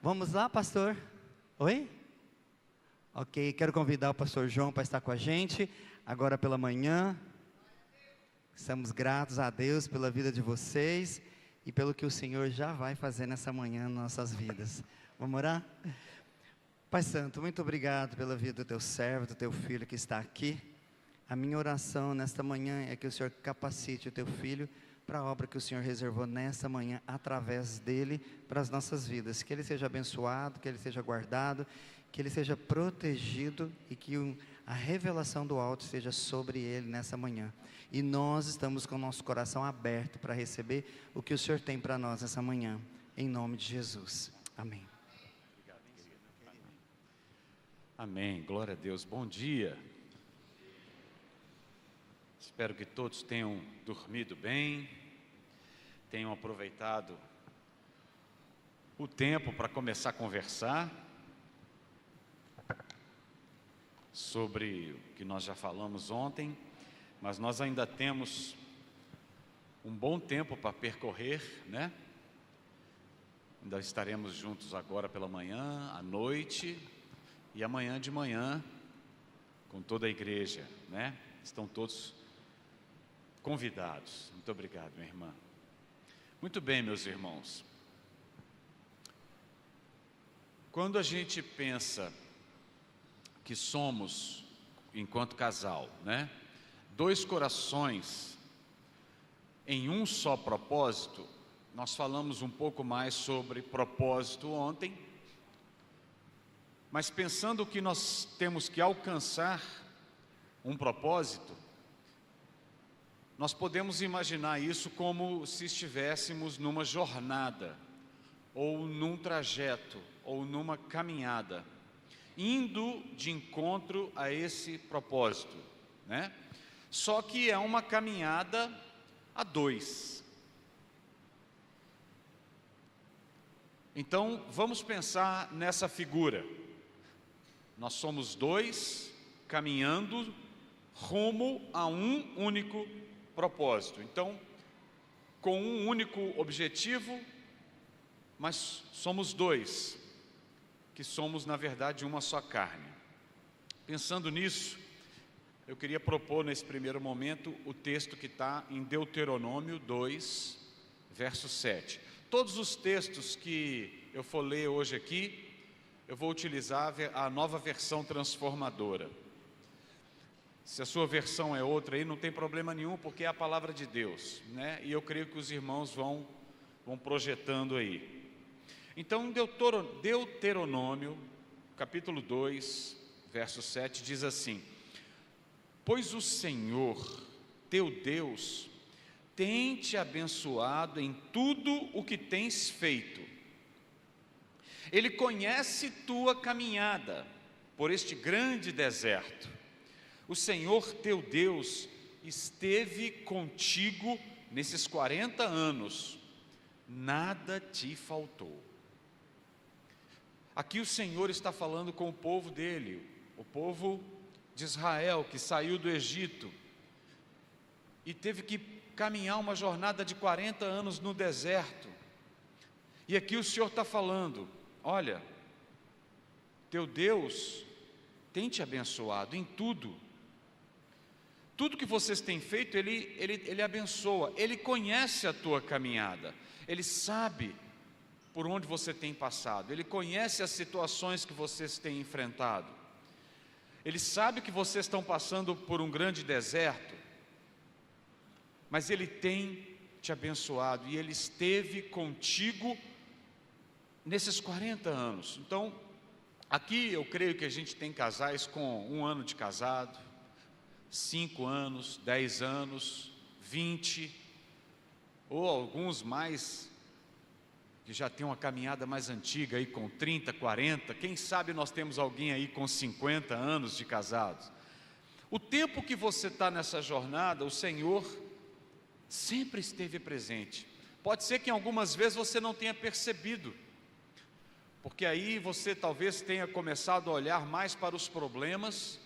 Vamos lá, pastor? Oi? Ok, quero convidar o pastor João para estar com a gente, agora pela manhã. Estamos gratos a Deus pela vida de vocês e pelo que o Senhor já vai fazer nessa manhã nas nossas vidas. Vamos orar? Pai Santo, muito obrigado pela vida do teu servo, do teu filho que está aqui. A minha oração nesta manhã é que o Senhor capacite o teu filho para a obra que o Senhor reservou nesta manhã, através dele, para as nossas vidas. Que ele seja abençoado, que ele seja guardado, que ele seja protegido e que a revelação do alto esteja sobre ele nessa manhã. E nós estamos com o nosso coração aberto para receber o que o Senhor tem para nós essa manhã, em nome de Jesus. Amém. Amém, glória a Deus, bom dia. Espero que todos tenham dormido bem, tenham aproveitado o tempo para começar a conversar sobre o que nós já falamos ontem, mas nós ainda temos um bom tempo para percorrer, né? Ainda estaremos juntos agora pela manhã, à noite e amanhã de manhã com toda a igreja, né? Estão todos convidados. Muito obrigado, minha irmã. Muito bem, meus irmãos. Quando a gente pensa que somos, enquanto casal, né, dois corações em um só propósito, nós falamos um pouco mais sobre propósito ontem, mas pensando que nós temos que alcançar um propósito, nós podemos imaginar isso como se estivéssemos numa jornada, ou num trajeto, ou numa caminhada, indo de encontro a esse propósito, né? Só que é uma caminhada a dois. Então, vamos pensar nessa figura. Nós somos dois caminhando rumo a um único propósito. Então, com um único objetivo, mas somos dois, que somos na verdade uma só carne. Pensando nisso, eu queria propor nesse primeiro momento o texto que está em Deuteronômio 2, verso 7. Todos os textos que eu for ler hoje aqui, eu vou utilizar a nova versão transformadora. Se a sua versão é outra aí, não tem problema nenhum, porque é a palavra de Deus, né? E eu creio que os irmãos vão projetando aí. Então, Deuteronômio, capítulo 2, verso 7, diz assim: pois o Senhor, teu Deus, tem te abençoado em tudo o que tens feito. Ele conhece tua caminhada por este grande deserto. O Senhor teu Deus esteve contigo nesses 40 anos, nada te faltou. Aqui o Senhor está falando com o povo dele, o povo de Israel, que saiu do Egito e teve que caminhar uma jornada de 40 anos no deserto. E aqui o Senhor está falando: olha, teu Deus tem te abençoado em tudo. Tudo que vocês têm feito, Ele abençoa. Ele conhece a tua caminhada. Ele sabe por onde você tem passado. Ele conhece as situações que vocês têm enfrentado. Ele sabe que vocês estão passando por um grande deserto, mas Ele tem te abençoado e Ele esteve contigo nesses 40 anos. Então, aqui eu creio que a gente tem casais com 1 ano de casado, 5 anos, 10 anos, 20, ou alguns mais, que já tem uma caminhada mais antiga aí com 30, 40, quem sabe nós temos alguém aí com 50 anos de casados. O tempo que você está nessa jornada, o Senhor sempre esteve presente. Pode ser que algumas vezes você não tenha percebido, porque aí você talvez tenha começado a olhar mais para os problemas,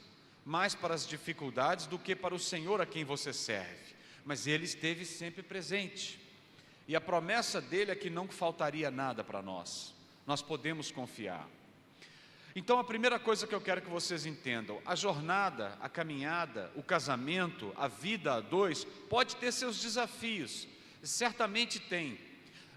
mais para as dificuldades do que para o Senhor a quem você serve. Mas Ele esteve sempre presente. E a promessa dele é que não faltaria nada para nós. nós podemos confiar. Então a primeira coisa que eu quero que vocês entendam, a jornada, a caminhada, o casamento, a vida a dois, pode ter seus desafios, certamente tem.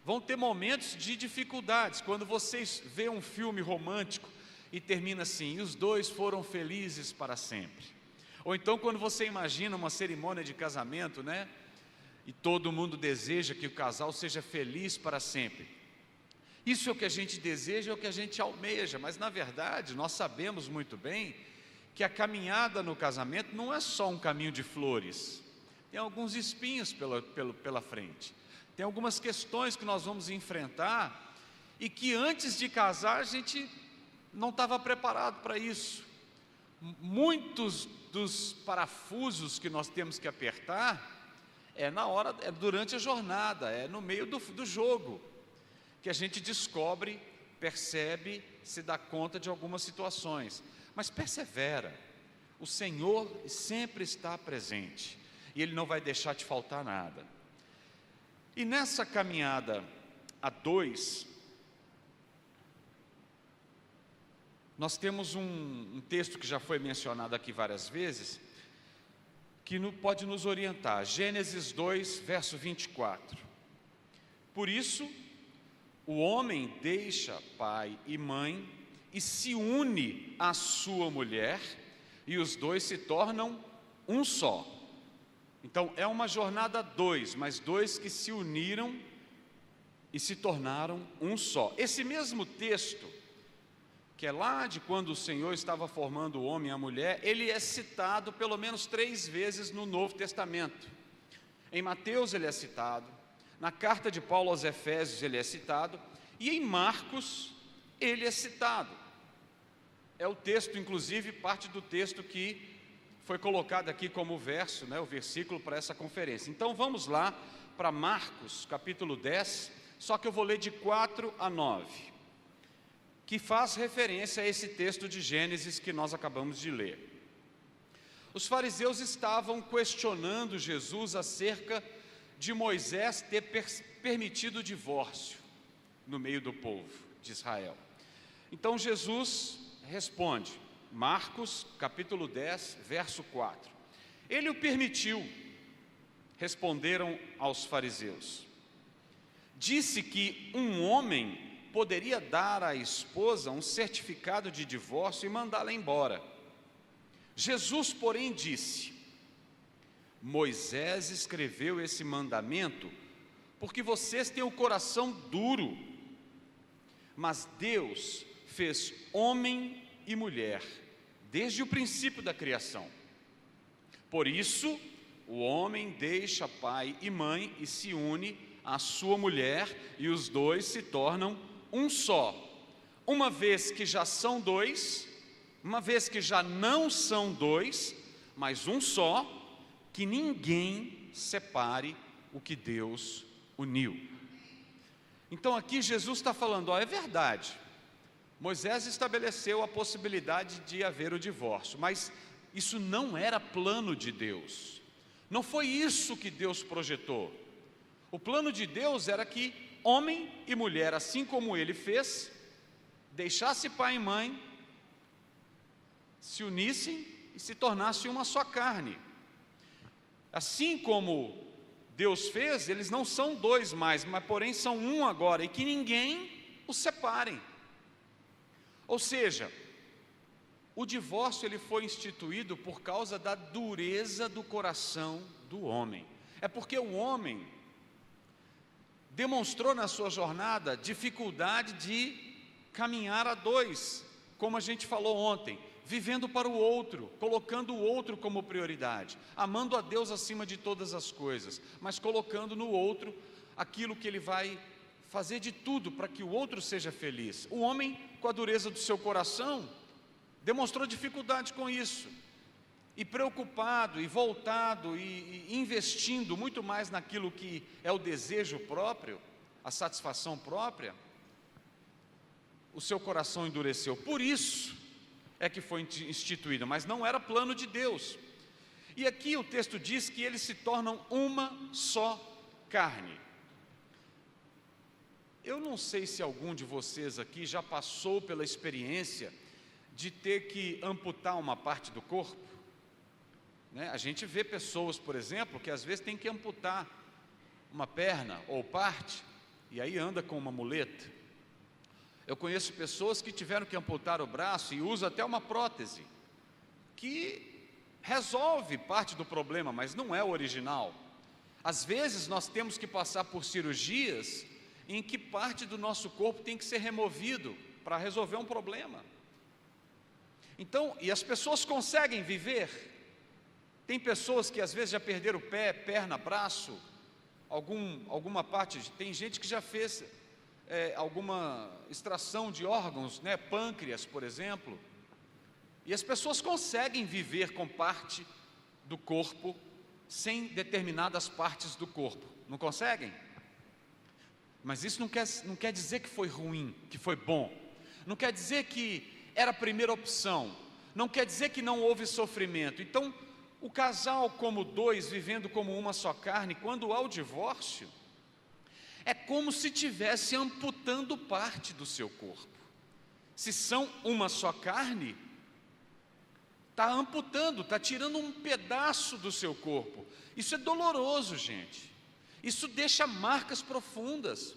Vão ter momentos de dificuldades, quando vocês vê um filme romântico e termina assim, e os dois foram felizes para sempre. Ou então quando você imagina uma cerimônia de casamento, né? E todo mundo deseja que o casal seja feliz para sempre. Isso é o que a gente deseja, é o que a gente almeja, mas na verdade nós sabemos muito bem que a caminhada no casamento não é só um caminho de flores, tem alguns espinhos pela frente, tem algumas questões que nós vamos enfrentar e que antes de casar a gente não estava preparado para isso. Muitos dos parafusos que nós temos que apertar é durante a jornada, é no meio do jogo, que a gente descobre, percebe, se dá conta de algumas situações, mas persevera, o Senhor sempre está presente, e Ele não vai deixar te faltar nada. E nessa caminhada a dois, nós temos um texto que já foi mencionado aqui várias vezes, que pode nos orientar, Gênesis 2, verso 24, por isso, o homem deixa pai e mãe e se une à sua mulher, e os dois se tornam um só. Então é uma jornada a dois, mas dois que se uniram e se tornaram um só. Esse mesmo texto, que é lá de quando o Senhor estava formando o homem e a mulher, ele é citado pelo menos 3 vezes no Novo Testamento. Em Mateus ele é citado, na carta de Paulo aos Efésios ele é citado, e em Marcos ele é citado. É o texto, inclusive, parte do texto que foi colocado aqui como verso, né, o versículo para essa conferência. Então vamos lá para Marcos, capítulo 10, só que eu vou ler de 4 a 9, que faz referência a esse texto de Gênesis que nós acabamos de ler. Os fariseus estavam questionando Jesus acerca de Moisés ter permitido o divórcio no meio do povo de Israel. Então Jesus responde, Marcos capítulo 10, verso 4. Ele o permitiu, responderam aos fariseus. Disse que um homem poderia dar à esposa um certificado de divórcio e mandá-la embora. Jesus, porém, disse, Moisés escreveu esse mandamento porque vocês têm o coração duro, mas Deus fez homem e mulher desde o princípio da criação. Por isso, o homem deixa pai e mãe e se une à sua mulher, e os dois se tornam um só. Uma vez que já são dois, uma vez que já não são dois, mas um só, que ninguém separe o que Deus uniu. Então aqui Jesus está falando, é verdade, Moisés estabeleceu a possibilidade de haver o divórcio, mas isso não era plano de Deus, não foi isso que Deus projetou. O plano de Deus era que homem e mulher, assim como Ele fez, deixasse pai e mãe, se unissem e se tornassem uma só carne. Assim como Deus fez, eles não são dois mais, mas porém são um agora, e que ninguém os separe. Ou seja, o divórcio ele foi instituído por causa da dureza do coração do homem. É porque o homem demonstrou na sua jornada dificuldade de caminhar a dois, como a gente falou ontem, vivendo para o outro, colocando o outro como prioridade, amando a Deus acima de todas as coisas, mas colocando no outro aquilo que ele vai fazer de tudo para que o outro seja feliz. O homem, com a dureza do seu coração, demonstrou dificuldade com isso, e preocupado, e voltado, e investindo muito mais naquilo que é o desejo próprio, a satisfação própria, o seu coração endureceu. Por isso é que foi instituído, mas não era plano de Deus. E aqui o texto diz que eles se tornam uma só carne. eu não sei se algum de vocês aqui já passou pela experiência de ter que amputar uma parte do corpo, né? A gente vê pessoas, por exemplo, que às vezes tem que amputar uma perna ou parte, e aí anda com uma muleta. Eu conheço pessoas que tiveram que amputar o braço e usam até uma prótese, que resolve parte do problema, mas não é o original. Às vezes nós temos que passar por cirurgias em que parte do nosso corpo tem que ser removido para resolver um problema. Então, e as pessoas conseguem viver. Tem pessoas que às vezes já perderam pé, perna, braço, alguma parte. Tem gente que já fez alguma extração de órgãos, né? Pâncreas, por exemplo. E as pessoas conseguem viver com parte do corpo sem determinadas partes do corpo. Não conseguem? Mas isso não quer dizer que foi ruim, que foi bom. Não quer dizer que era a primeira opção. Não quer dizer que não houve sofrimento. Então, o casal como dois, vivendo como uma só carne, quando há o divórcio, é como se estivesse amputando parte do seu corpo. Se são uma só carne, está amputando, está tirando um pedaço do seu corpo. Isso é doloroso, gente. Isso deixa marcas profundas.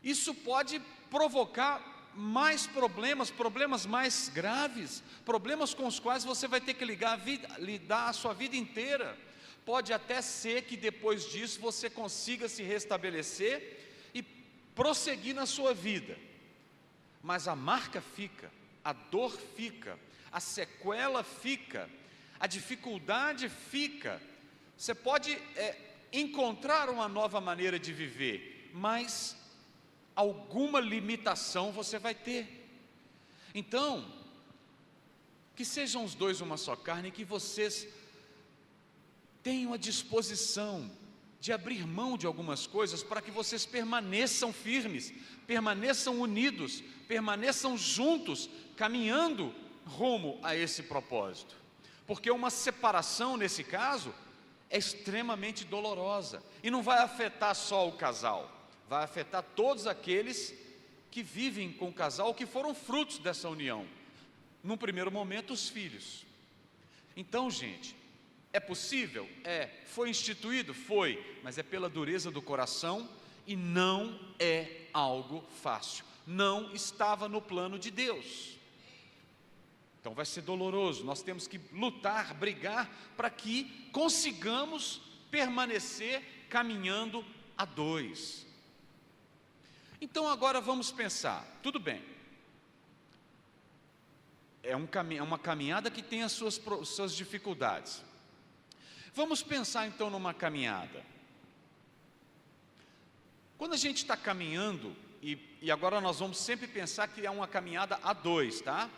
Isso pode provocar mais problemas mais graves, problemas com os quais você vai ter que lidar a sua vida inteira. Pode até ser que depois disso você consiga se restabelecer e prosseguir na sua vida, mas a marca fica, a dor fica, a sequela fica, a dificuldade fica. Você pode encontrar uma nova maneira de viver, mas alguma limitação você vai ter. Então, que sejam os dois uma só carne, que vocês tenham a disposição de abrir mão de algumas coisas para que vocês permaneçam firmes, permaneçam unidos, permaneçam juntos, caminhando rumo a esse propósito. Porque uma separação, nesse caso, é extremamente dolorosa e não vai afetar só o casal, vai afetar todos aqueles que vivem com o casal, que foram frutos dessa união. Num primeiro momento, os filhos. Então, gente, é possível? Foi instituído? Foi, mas é pela dureza do coração e não é algo fácil. Não estava no plano de Deus. Então vai ser doloroso, nós temos que lutar, brigar, para que consigamos permanecer caminhando a dois. Então agora vamos pensar, tudo bem, é uma caminhada que tem as suas dificuldades. Vamos pensar então numa caminhada. Quando a gente está caminhando, e agora nós vamos sempre pensar que é uma caminhada a dois, tá?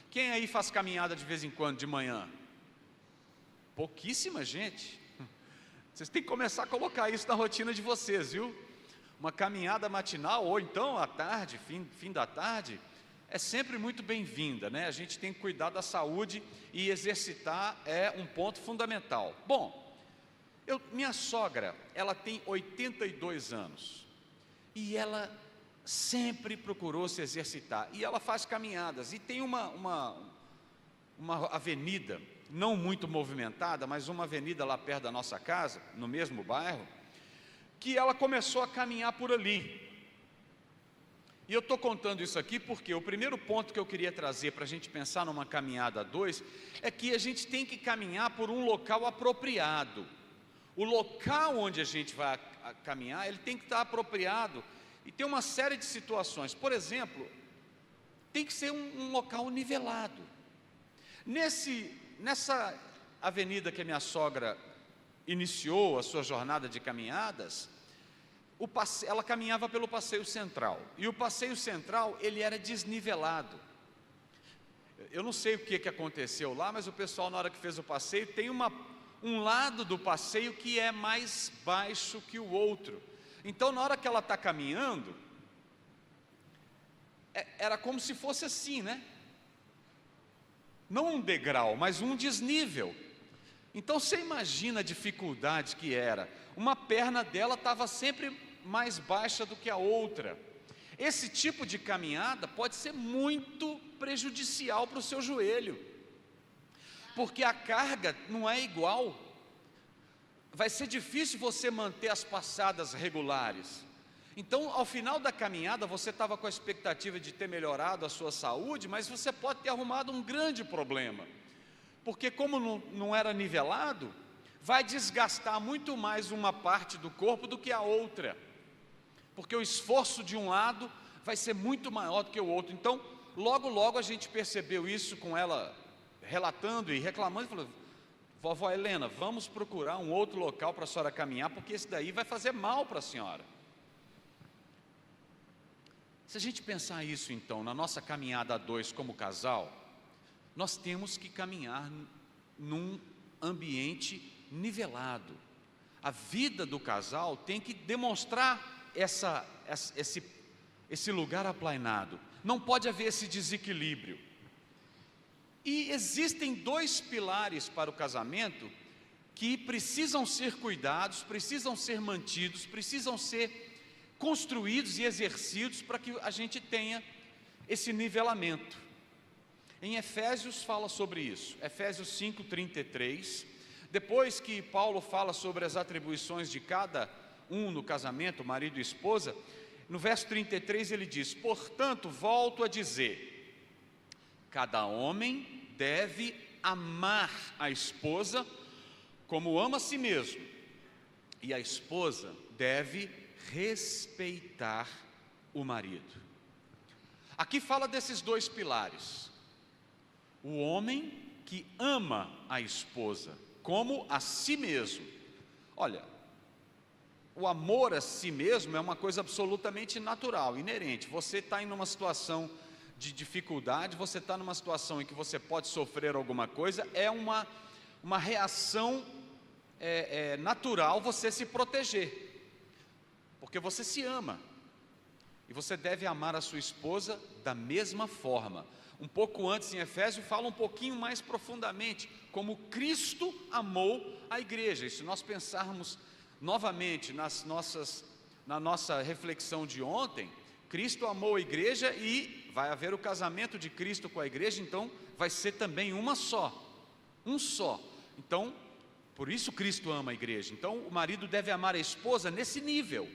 Quem aí faz caminhada de vez em quando, de manhã? Pouquíssima gente. Vocês têm que começar a colocar isso na rotina de vocês, viu? Uma caminhada matinal, ou então à tarde, fim da tarde, é sempre muito bem-vinda, né? A gente tem que cuidar da saúde e exercitar é um ponto fundamental. Bom, minha sogra, ela tem 82 anos e ela sempre procurou se exercitar, e ela faz caminhadas, e tem uma avenida, não muito movimentada, mas uma avenida lá perto da nossa casa, no mesmo bairro, que ela começou a caminhar por ali. E eu estou contando isso aqui porque o primeiro ponto que eu queria trazer para a gente pensar numa caminhada a dois, é que a gente tem que caminhar por um local apropriado. O local onde a gente vai caminhar, ele tem que estar apropriado. E tem uma série de situações. Por exemplo, tem que ser um local nivelado. Nessa avenida que a minha sogra iniciou a sua jornada de caminhadas, ela caminhava pelo Passeio Central. E o Passeio Central, ele era desnivelado. Eu não sei o que aconteceu lá, mas o pessoal, na hora que fez o passeio, tem um lado do passeio que é mais baixo que o outro. Então, na hora que ela está caminhando, era como se fosse assim, né? Não um degrau, mas um desnível. Então, você imagina a dificuldade que era. Uma perna dela estava sempre mais baixa do que a outra. esse tipo de caminhada pode ser muito prejudicial para o seu joelho, porque a carga não é igual. Vai ser difícil você manter as passadas regulares. Então, ao final da caminhada, você estava com a expectativa de ter melhorado a sua saúde, mas você pode ter arrumado um grande problema, porque como não era nivelado, vai desgastar muito mais uma parte do corpo do que a outra, porque o esforço de um lado vai ser muito maior do que o outro. Então, logo a gente percebeu isso com ela relatando e reclamando, e falou: vovó Helena, vamos procurar um outro local para a senhora caminhar, porque esse daí vai fazer mal para a senhora. Se a gente pensar isso então, na nossa caminhada a dois como casal, nós temos que caminhar num ambiente nivelado. A vida do casal tem que demonstrar esse lugar aplainado. Não pode haver esse desequilíbrio. E existem dois pilares para o casamento que precisam ser cuidados, precisam ser mantidos, precisam ser construídos e exercidos para que a gente tenha esse nivelamento. Em Efésios fala sobre isso, Efésios 5:33, depois que Paulo fala sobre as atribuições de cada um no casamento, marido e esposa, no verso 33 ele diz: portanto, volto a dizer, cada homem deve amar a esposa como ama a si mesmo, e a esposa deve respeitar o marido. Aqui fala desses dois pilares: o homem que ama a esposa como a si mesmo. Olha, o amor a si mesmo é uma coisa absolutamente natural, inerente. Você está em uma situação de dificuldade, você está numa situação em que você pode sofrer alguma coisa, é uma reação natural você se proteger, porque você se ama, e você deve amar a sua esposa da mesma forma. Um pouco antes, em Efésios, fala um pouquinho mais profundamente, como Cristo amou a igreja. E se nós pensarmos novamente na nossa reflexão de ontem, Cristo amou a igreja e vai haver o casamento de Cristo com a igreja, então vai ser também uma só, um só. Então, por isso Cristo ama a igreja. Então, o marido deve amar a esposa nesse nível.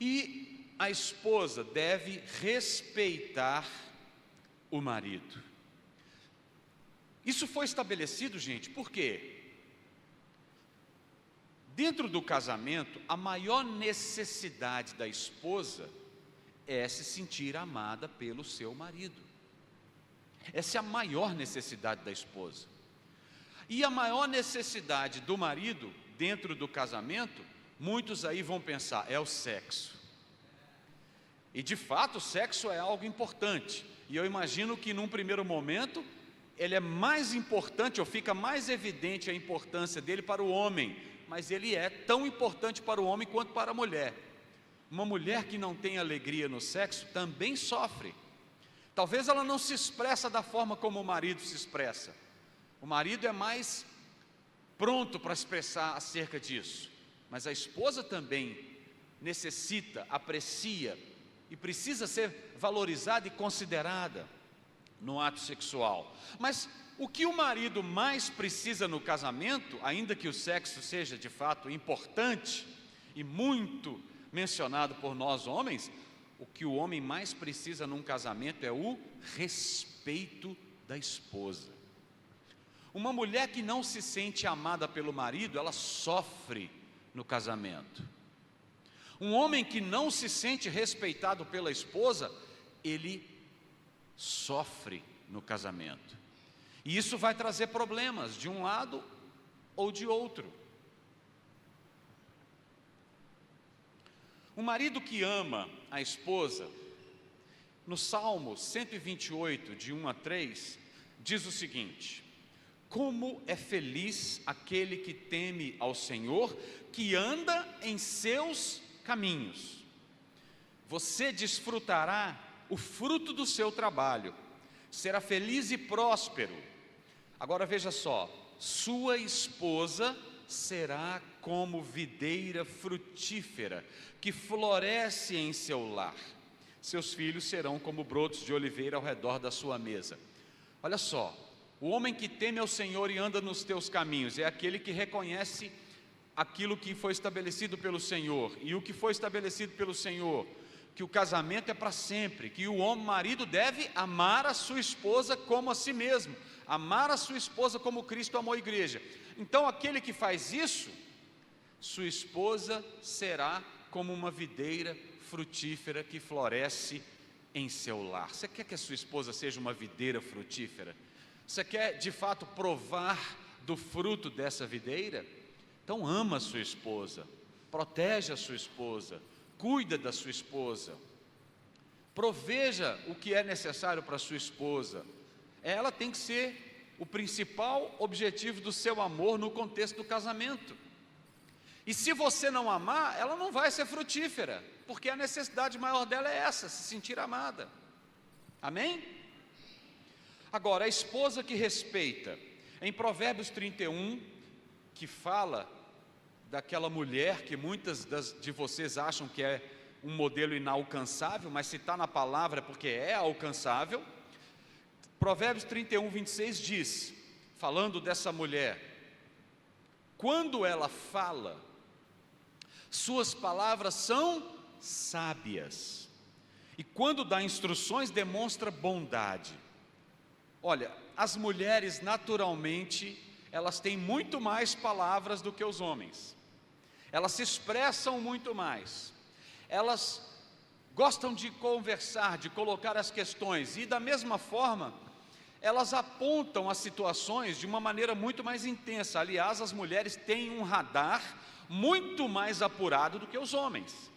E a esposa deve respeitar o marido. Isso foi estabelecido, gente, por quê? Dentro do casamento, a maior necessidade da esposa é se sentir amada pelo seu marido. Essa é a maior necessidade da esposa. E a maior necessidade do marido dentro do casamento, muitos aí vão pensar, é o sexo. E de fato o sexo é algo importante, e eu imagino que num primeiro momento ele é mais importante, ou fica mais evidente a importância dele para o homem, mas ele é tão importante para o homem quanto para a mulher. Uma mulher que não tem alegria no sexo também sofre. Talvez ela não se expressa da forma como o marido se expressa. O marido é mais pronto para expressar acerca disso, mas a esposa também necessita, aprecia e precisa ser valorizada e considerada no ato sexual. Mas o que o marido mais precisa no casamento, ainda que o sexo seja de fato importante e muito mencionado por nós homens, o que o homem mais precisa num casamento é o respeito da esposa. Uma mulher que não se sente amada pelo marido, ela sofre no casamento. Um homem que não se sente respeitado pela esposa, ele sofre no casamento. E isso vai trazer problemas de um lado ou de outro. O marido que ama a esposa, no Salmo 128, de 1 a 3, diz o seguinte: como é feliz aquele que teme ao Senhor, que anda em seus caminhos. Você desfrutará o fruto do seu trabalho, será feliz e próspero. Agora veja só, sua esposa será como videira frutífera, que floresce em seu lar. Seus filhos serão como brotos de oliveira ao redor da sua mesa. Olha só, o homem que teme ao Senhor e anda nos teus caminhos, é aquele que reconhece aquilo que foi estabelecido pelo Senhor, e o que foi estabelecido pelo Senhor, que o casamento é para sempre, que o marido deve amar a sua esposa como a si mesmo, amar a sua esposa como Cristo amou a igreja. Então aquele que faz isso, sua esposa será como uma videira frutífera que floresce em seu lar. Você quer que a sua esposa seja uma videira frutífera? Você quer de fato provar do fruto dessa videira? Então ama a sua esposa, protege a sua esposa, cuida da sua esposa, proveja o que é necessário para a sua esposa. Ela tem que ser o principal objetivo do seu amor no contexto do casamento. E se você não amar, ela não vai ser frutífera, porque a necessidade maior dela é essa, se sentir amada. Amém? Agora, a esposa que respeita, em Provérbios 31, que fala daquela mulher que muitas de vocês acham que é um modelo inalcançável, mas se está na palavra é porque é alcançável. Provérbios 31, 26 diz, falando dessa mulher: quando ela fala, suas palavras são sábias, e quando dá instruções demonstra bondade. Olha, as mulheres naturalmente, elas têm muito mais palavras do que os homens, elas se expressam muito mais, elas gostam de conversar, de colocar as questões, e da mesma forma, elas apontam as situações de uma maneira muito mais intensa. Aliás, as mulheres têm um radar muito mais apurado do que os homens.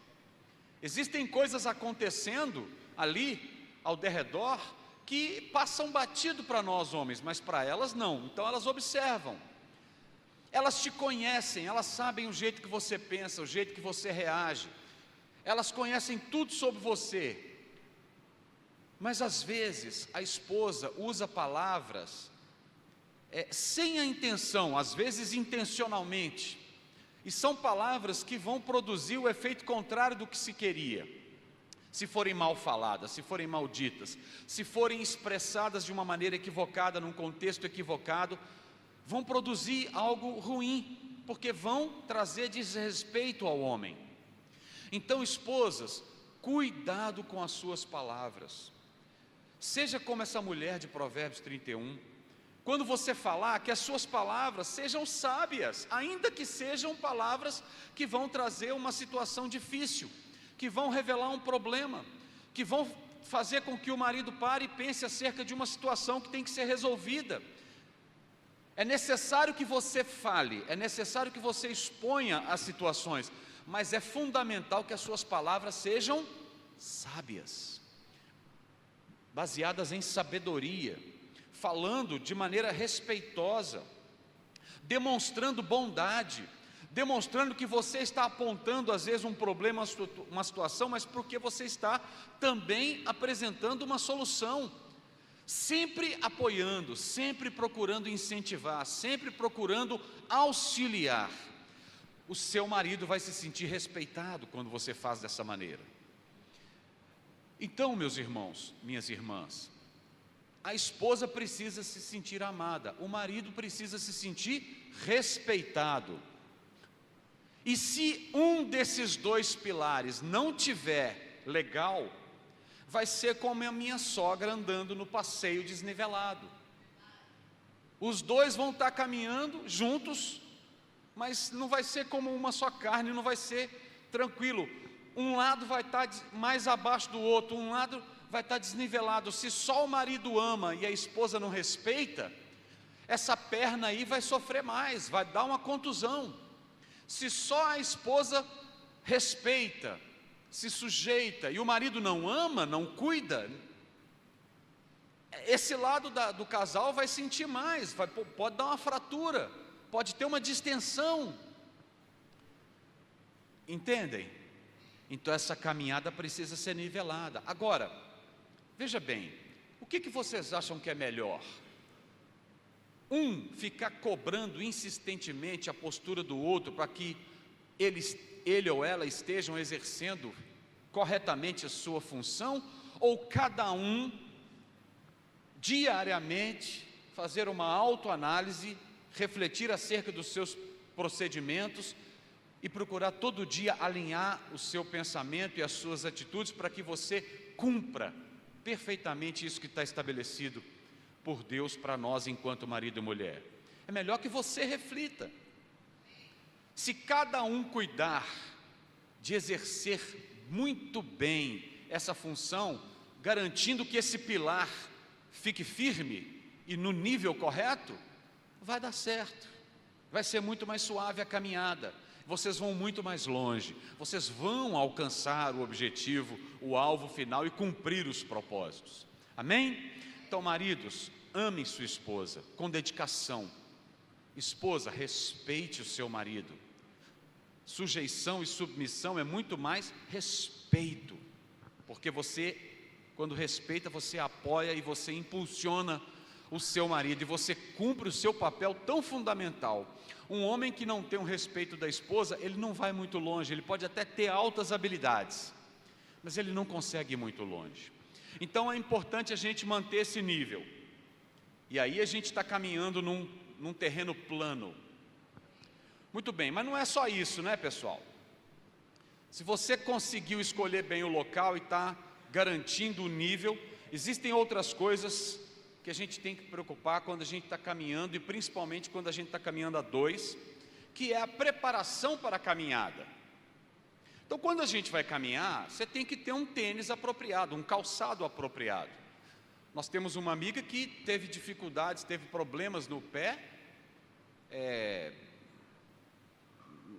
Existem coisas acontecendo ali, ao derredor, que passam batido para nós homens, mas para elas não. Então elas observam, elas te conhecem, elas sabem o jeito que você pensa, o jeito que você reage, elas conhecem tudo sobre você. Mas às vezes a esposa usa palavras sem a intenção, às vezes intencionalmente, e são palavras que vão produzir o efeito contrário do que se queria. Se forem mal faladas, se forem malditas, se forem expressadas de uma maneira equivocada, num contexto equivocado, vão produzir algo ruim, porque vão trazer desrespeito ao homem. Então, esposas, cuidado com as suas palavras. Seja como essa mulher de Provérbios 31. Quando você falar, que as suas palavras sejam sábias, ainda que sejam palavras que vão trazer uma situação difícil, que vão revelar um problema, que vão fazer com que o marido pare e pense acerca de uma situação que tem que ser resolvida. É necessário que você fale, é necessário que você exponha as situações, mas é fundamental que as suas palavras sejam sábias, baseadas em sabedoria, falando de maneira respeitosa, demonstrando bondade, demonstrando que você está apontando às vezes um problema, uma situação, mas porque você está também apresentando uma solução, sempre apoiando, sempre procurando incentivar, sempre procurando auxiliar. O seu marido vai se sentir respeitado quando você faz dessa maneira. Então, meus irmãos, minhas irmãs, a esposa precisa se sentir amada, o marido precisa se sentir respeitado. E se um desses dois pilares não tiver legal, vai ser como a minha sogra andando no passeio desnivelado. Os dois vão estar caminhando juntos, mas não vai ser como uma só carne, não vai ser tranquilo. Um lado vai estar mais abaixo do outro, um lado vai estar desnivelado. Se só o marido ama e a esposa não respeita, essa perna aí vai sofrer mais, vai dar uma contusão. Se só a esposa respeita, se sujeita, e o marido não ama, não cuida, esse lado do casal vai sentir mais, pode dar uma fratura, pode ter uma distensão. Entendem? Então essa caminhada precisa ser nivelada. Agora, veja bem, o que vocês acham que é melhor? ficar cobrando insistentemente a postura do outro para que ele ou ela estejam exercendo corretamente a sua função, ou cada um diariamente fazer uma autoanálise, refletir acerca dos seus procedimentos e procurar todo dia alinhar o seu pensamento e as suas atitudes para que você cumpra perfeitamente isso que está estabelecido por Deus para nós enquanto marido e mulher. É melhor que você reflita. Se cada um cuidar de exercer muito bem essa função, garantindo que esse pilar fique firme e no nível correto, vai dar certo, vai ser muito mais suave a caminhada, vocês vão muito mais longe, vocês vão alcançar o objetivo, o alvo final e cumprir os propósitos, amém? Então, maridos, amem sua esposa com dedicação. Esposa, respeite o seu marido. Sujeição e submissão é muito mais respeito, porque você, quando respeita, você apoia e você impulsiona o seu marido, e você cumpre o seu papel tão fundamental. Um homem que não tem o respeito da esposa, ele não vai muito longe, ele pode até ter altas habilidades, mas ele não consegue ir muito longe. Então é importante a gente manter esse nível, e aí a gente está caminhando num terreno plano. Muito bem, mas não é só isso, né, pessoal? Se você conseguiu escolher bem o local e está garantindo o nível, existem outras coisas que a gente tem que preocupar quando a gente está caminhando, e principalmente quando a gente está caminhando a dois, que é a preparação para a caminhada. Então, quando a gente vai caminhar, você tem que ter um tênis apropriado, um calçado apropriado. Nós temos uma amiga que teve dificuldades, teve problemas no pé,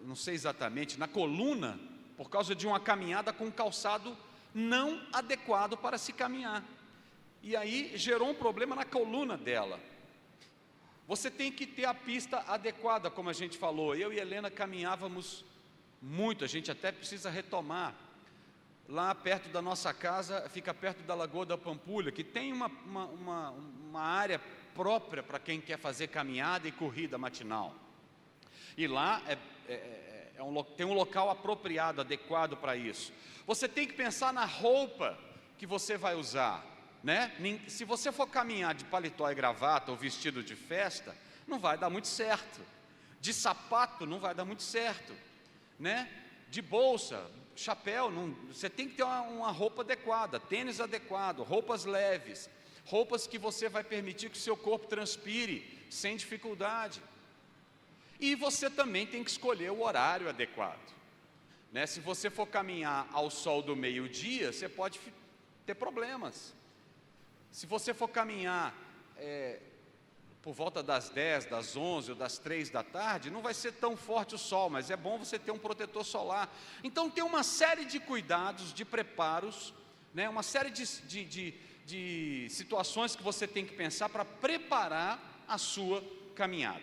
não sei exatamente, na coluna, por causa de uma caminhada com um calçado não adequado para se caminhar. E aí gerou um problema na coluna dela. Você tem que ter a pista adequada, como a gente falou. Eu e Helena caminhávamos muito, a gente até precisa retomar. Lá perto da nossa casa, fica perto da Lagoa da Pampulha, que tem uma área própria para quem quer fazer caminhada e corrida matinal. E lá tem um local apropriado, adequado para isso. Você tem que pensar na roupa que você vai usar, né? Se você for caminhar de paletó e gravata ou vestido de festa, não vai dar muito certo. De sapato não vai dar muito certo, né? De bolsa, chapéu, você tem que ter uma roupa adequada, tênis adequado, roupas leves, roupas que você vai permitir que o seu corpo transpire sem dificuldade. E você também tem que escolher o horário adequado, né? Se você for caminhar ao sol do meio-dia, você pode ter problemas. Se você for caminhar por volta das 10, das 11 ou das 3 da tarde, não vai ser tão forte o sol, mas é bom você ter um protetor solar. Então tem uma série de cuidados, de preparos, né? Uma série de situações que você tem que pensar para preparar a sua caminhada.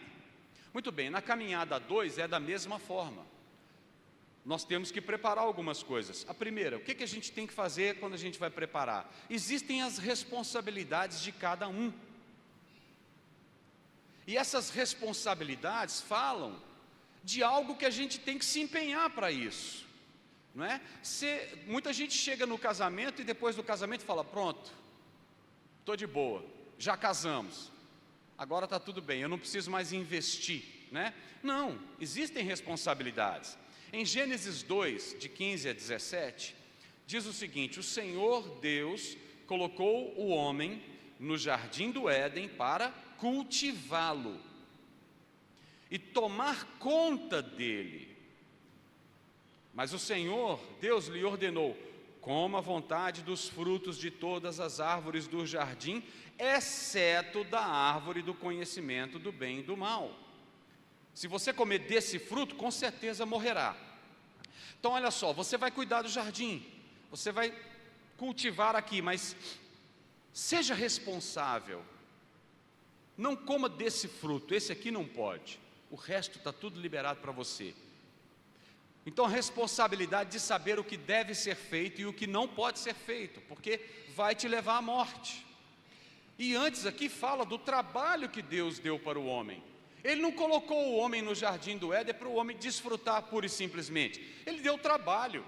Muito bem, na caminhada a dois é da mesma forma. Nós temos que preparar algumas coisas. A primeira, o que a gente tem que fazer quando a gente vai preparar? Existem as responsabilidades de cada um. E essas responsabilidades falam de algo que a gente tem que se empenhar para isso, não é? Muita gente chega no casamento e depois do casamento fala: pronto, estou de boa, já casamos, agora está tudo bem, eu não preciso mais investir, né? Não, existem responsabilidades. Em Gênesis 2, de 15 a 17, diz o seguinte: o Senhor Deus colocou o homem no jardim do Éden para cultivá-lo e tomar conta dele. Mas o Senhor Deus lhe ordenou: coma à vontade dos frutos de todas as árvores do jardim, exceto da árvore do conhecimento do bem e do mal. Se você comer desse fruto, com certeza morrerá. Então olha só, você vai cuidar do jardim, você vai cultivar aqui, mas seja responsável. Não coma desse fruto, esse aqui não pode, o resto está tudo liberado para você. Então a responsabilidade de saber o que deve ser feito e o que não pode ser feito, porque vai te levar à morte. E antes aqui fala do trabalho que Deus deu para o homem. Ele não colocou o homem no jardim do Éden para o homem desfrutar pura e simplesmente. Ele deu trabalho.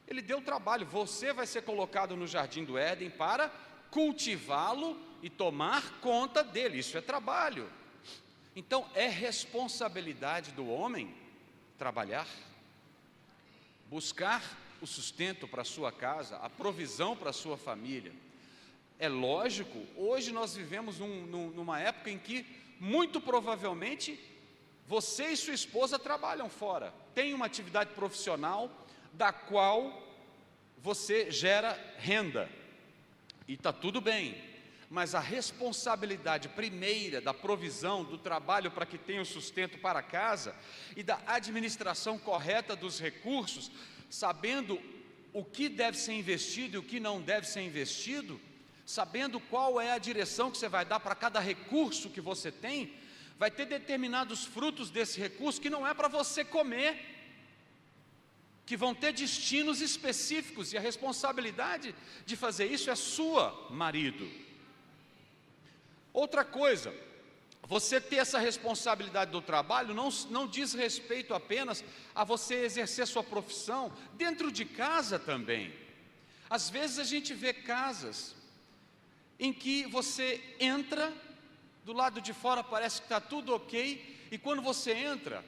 Ele deu trabalho. Você vai ser colocado no jardim do Éden para cultivá-lo e tomar conta dele. Isso é trabalho. Então é responsabilidade do homem trabalhar, buscar o sustento para a sua casa, a provisão para a sua família. É lógico, hoje nós vivemos numa época em que, muito provavelmente, você e sua esposa trabalham fora, tem uma atividade profissional da qual você gera renda, e está tudo bem, mas a responsabilidade primeira da provisão, do trabalho para que tenha o sustento para casa, e da administração correta dos recursos, sabendo o que deve ser investido e o que não deve ser investido, sabendo qual é a direção que você vai dar para cada recurso que você tem, vai ter determinados frutos desse recurso que não é para você comer, que vão ter destinos específicos, e a responsabilidade de fazer isso é sua, marido. Outra coisa, você ter essa responsabilidade do trabalho não diz respeito apenas a você exercer sua profissão dentro de casa também. Às vezes a gente vê casas em que você entra, do lado de fora parece que está tudo ok, e quando você entra,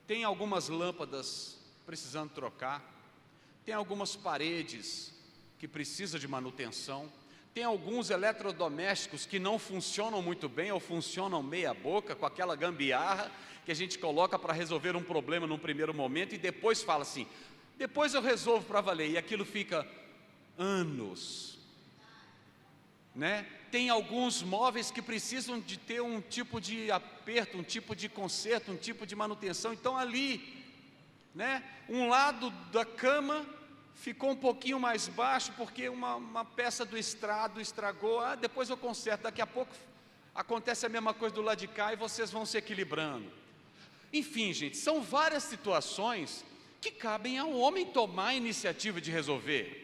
tem algumas lâmpadas precisando trocar, tem algumas paredes que precisam de manutenção, tem alguns eletrodomésticos que não funcionam muito bem ou funcionam meia boca, com aquela gambiarra que a gente coloca para resolver um problema num primeiro momento e depois fala assim, depois eu resolvo para valer, e aquilo fica anos, né? Tem alguns móveis que precisam de ter um tipo de aperto, um tipo de conserto, um tipo de manutenção, então ali, né? Um lado da cama ficou um pouquinho mais baixo porque uma peça do estrado estragou, depois eu conserto, daqui a pouco acontece a mesma coisa do lado de cá e vocês vão se equilibrando. Enfim, gente, são várias situações que cabem ao homem tomar a iniciativa de resolver.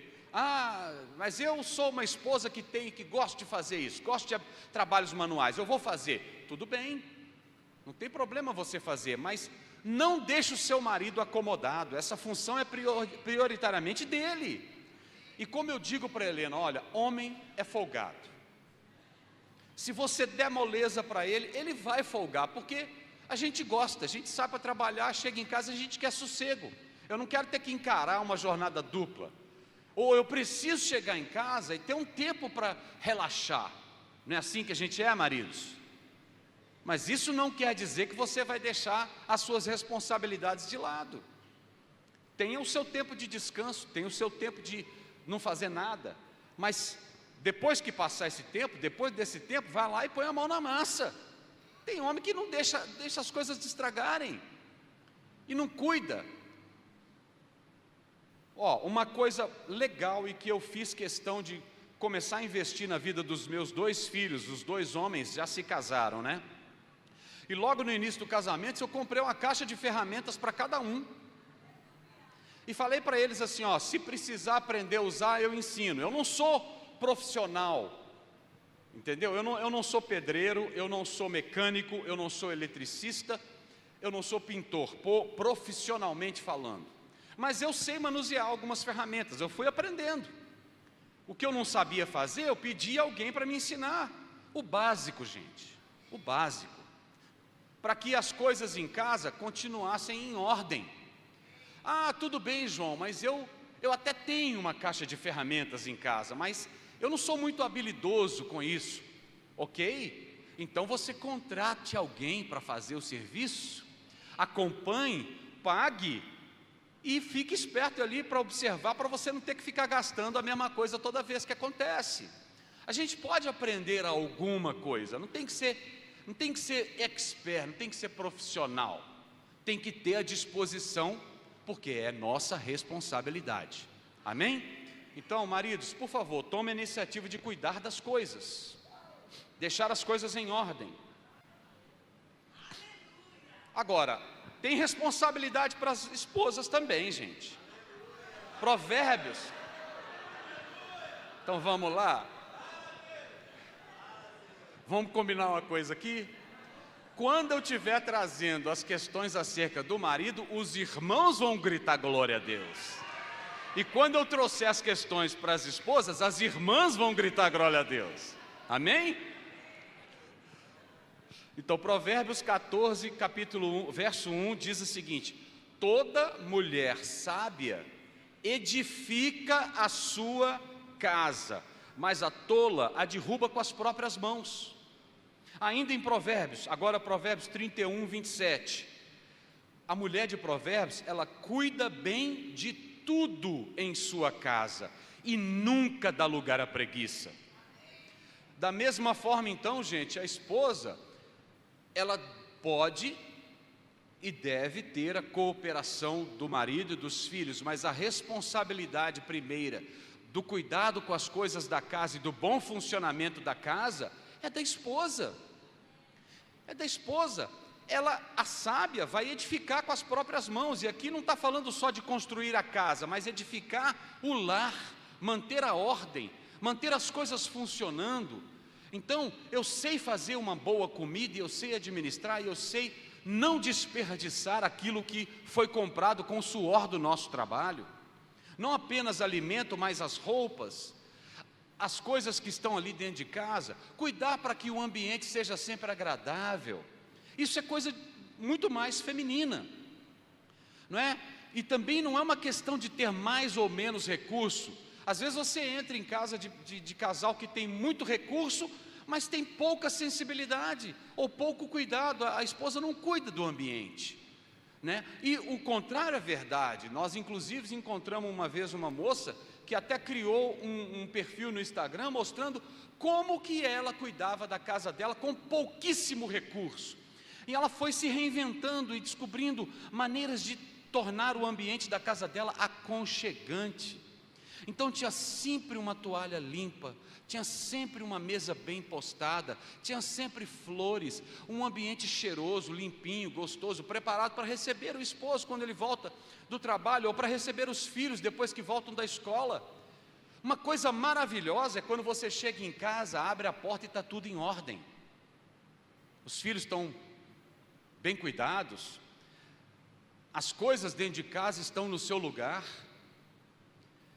Mas eu sou uma esposa que gosto de fazer isso, gosto de trabalhos manuais, eu vou fazer. Tudo bem, não tem problema você fazer, mas não deixe o seu marido acomodado, essa função é prioritariamente dele. E como eu digo para Helena, olha, homem é folgado. Se você der moleza para ele, ele vai folgar, porque a gente gosta, a gente sai para trabalhar, chega em casa, a gente quer sossego. Eu não quero ter que encarar uma jornada dupla. Ou eu preciso chegar em casa e ter um tempo para relaxar. Não é assim que a gente é, maridos? Mas isso não quer dizer que você vai deixar as suas responsabilidades de lado. Tenha o seu tempo de descanso, tenha o seu tempo de não fazer nada. Mas depois que passar esse tempo, depois desse tempo, vai lá e põe a mão na massa. Tem homem que não deixa as coisas estragarem e não cuida. Uma coisa legal e que eu fiz questão de começar a investir na vida dos meus 2 filhos, os 2 homens já se casaram, né? E logo no início do casamento eu comprei uma caixa de ferramentas para cada um. E falei para eles assim, se precisar aprender a usar, eu ensino. Eu não sou profissional, entendeu? Eu não sou pedreiro, eu não sou mecânico, eu não sou eletricista, eu não sou pintor, profissionalmente falando. Mas eu sei manusear algumas ferramentas, eu fui aprendendo. O que eu não sabia fazer, eu pedi alguém para me ensinar. O básico, gente, o básico. Para que as coisas em casa continuassem em ordem. Tudo bem, João, mas eu até tenho uma caixa de ferramentas em casa, mas eu não sou muito habilidoso com isso, ok? Então você contrate alguém para fazer o serviço, acompanhe, pague e fique esperto ali para observar, para você não ter que ficar gastando a mesma coisa toda vez que acontece. A gente pode aprender alguma coisa, não tem que ser expert, não tem que ser profissional, tem que ter a disposição, porque é nossa responsabilidade, amém? Então, maridos, por favor, tome a iniciativa de cuidar das coisas, deixar as coisas em ordem. Agora, tem responsabilidade para as esposas também, gente. Provérbios. Então vamos lá. Vamos combinar uma coisa aqui? Quando eu estiver trazendo as questões acerca do marido, os irmãos vão gritar glória a Deus. E quando eu trouxer as questões para as esposas, as irmãs vão gritar glória a Deus. Amém? Então, Provérbios 14, capítulo 1, verso 1, diz o seguinte: toda mulher sábia edifica a sua casa, mas a tola a derruba com as próprias mãos. Ainda em Provérbios, agora Provérbios 31, 27. A mulher de Provérbios, ela cuida bem de tudo em sua casa e nunca dá lugar à preguiça. Da mesma forma, então, gente, a esposa, ela pode e deve ter a cooperação do marido e dos filhos, mas a responsabilidade primeira do cuidado com as coisas da casa e do bom funcionamento da casa é da esposa. É da esposa. Ela, a sábia, vai edificar com as próprias mãos, e aqui não está falando só de construir a casa, mas edificar o lar, manter a ordem, manter as coisas funcionando. Então, eu sei fazer uma boa comida, eu sei administrar, e eu sei não desperdiçar aquilo que foi comprado com o suor do nosso trabalho. Não apenas alimento, mas as roupas, as coisas que estão ali dentro de casa, cuidar para que o ambiente seja sempre agradável. Isso é coisa muito mais feminina, não é? E também não é uma questão de ter mais ou menos recurso. Às vezes você entra em casa de casal que tem muito recurso, mas tem pouca sensibilidade, ou pouco cuidado, a esposa não cuida do ambiente, né? E o contrário é verdade. Nós inclusive encontramos uma vez uma moça que até criou um perfil no Instagram mostrando como que ela cuidava da casa dela com pouquíssimo recurso. E ela foi se reinventando e descobrindo maneiras de tornar o ambiente da casa dela aconchegante. Então tinha sempre uma toalha limpa, tinha sempre uma mesa bem postada, tinha sempre flores, um ambiente cheiroso, limpinho, gostoso, preparado para receber o esposo quando ele volta do trabalho, ou para receber os filhos depois que voltam da escola. Uma coisa maravilhosa é quando você chega em casa, abre a porta e está tudo em ordem. Os filhos estão bem cuidados, as coisas dentro de casa estão no seu lugar.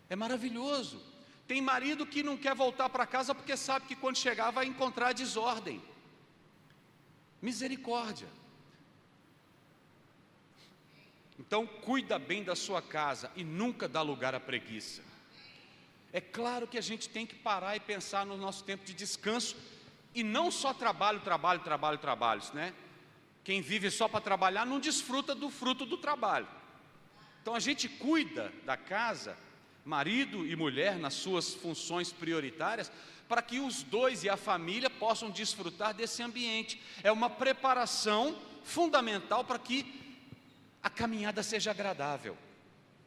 É maravilhoso. Tem marido que não quer voltar para casa porque sabe que quando chegar vai encontrar desordem. Misericórdia. Então cuida bem da sua casa e nunca dá lugar à preguiça. É claro que a gente tem que parar e pensar no nosso tempo de descanso, e não só trabalho, né? Quem vive só para trabalhar não desfruta do fruto do trabalho. Então a gente cuida da casa, marido e mulher, nas suas funções prioritárias, para que os dois e a família possam desfrutar desse ambiente. É uma preparação fundamental para que a caminhada seja agradável.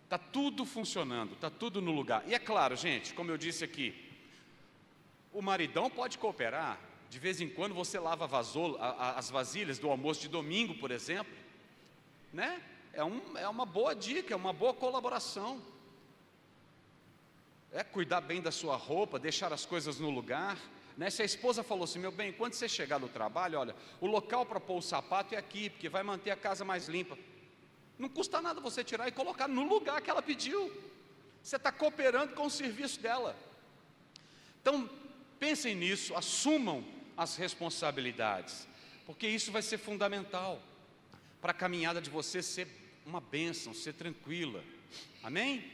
Está tudo funcionando, está tudo no lugar. E é claro, gente, como eu disse aqui, o maridão pode cooperar. De vez em quando você lava as vasilhas do almoço de domingo, por exemplo, né? É uma boa dica, é uma boa colaboração. É cuidar bem da sua roupa, deixar as coisas no lugar, né? Se a esposa falou assim: meu bem, quando você chegar no trabalho, olha, o local para pôr o sapato é aqui, porque vai manter a casa mais limpa. Não custa nada você tirar e colocar no lugar que ela pediu. Você está cooperando com o serviço dela. Então, pensem nisso, assumam as responsabilidades, porque isso vai ser fundamental para a caminhada de você ser uma bênção, ser tranquila. Amém?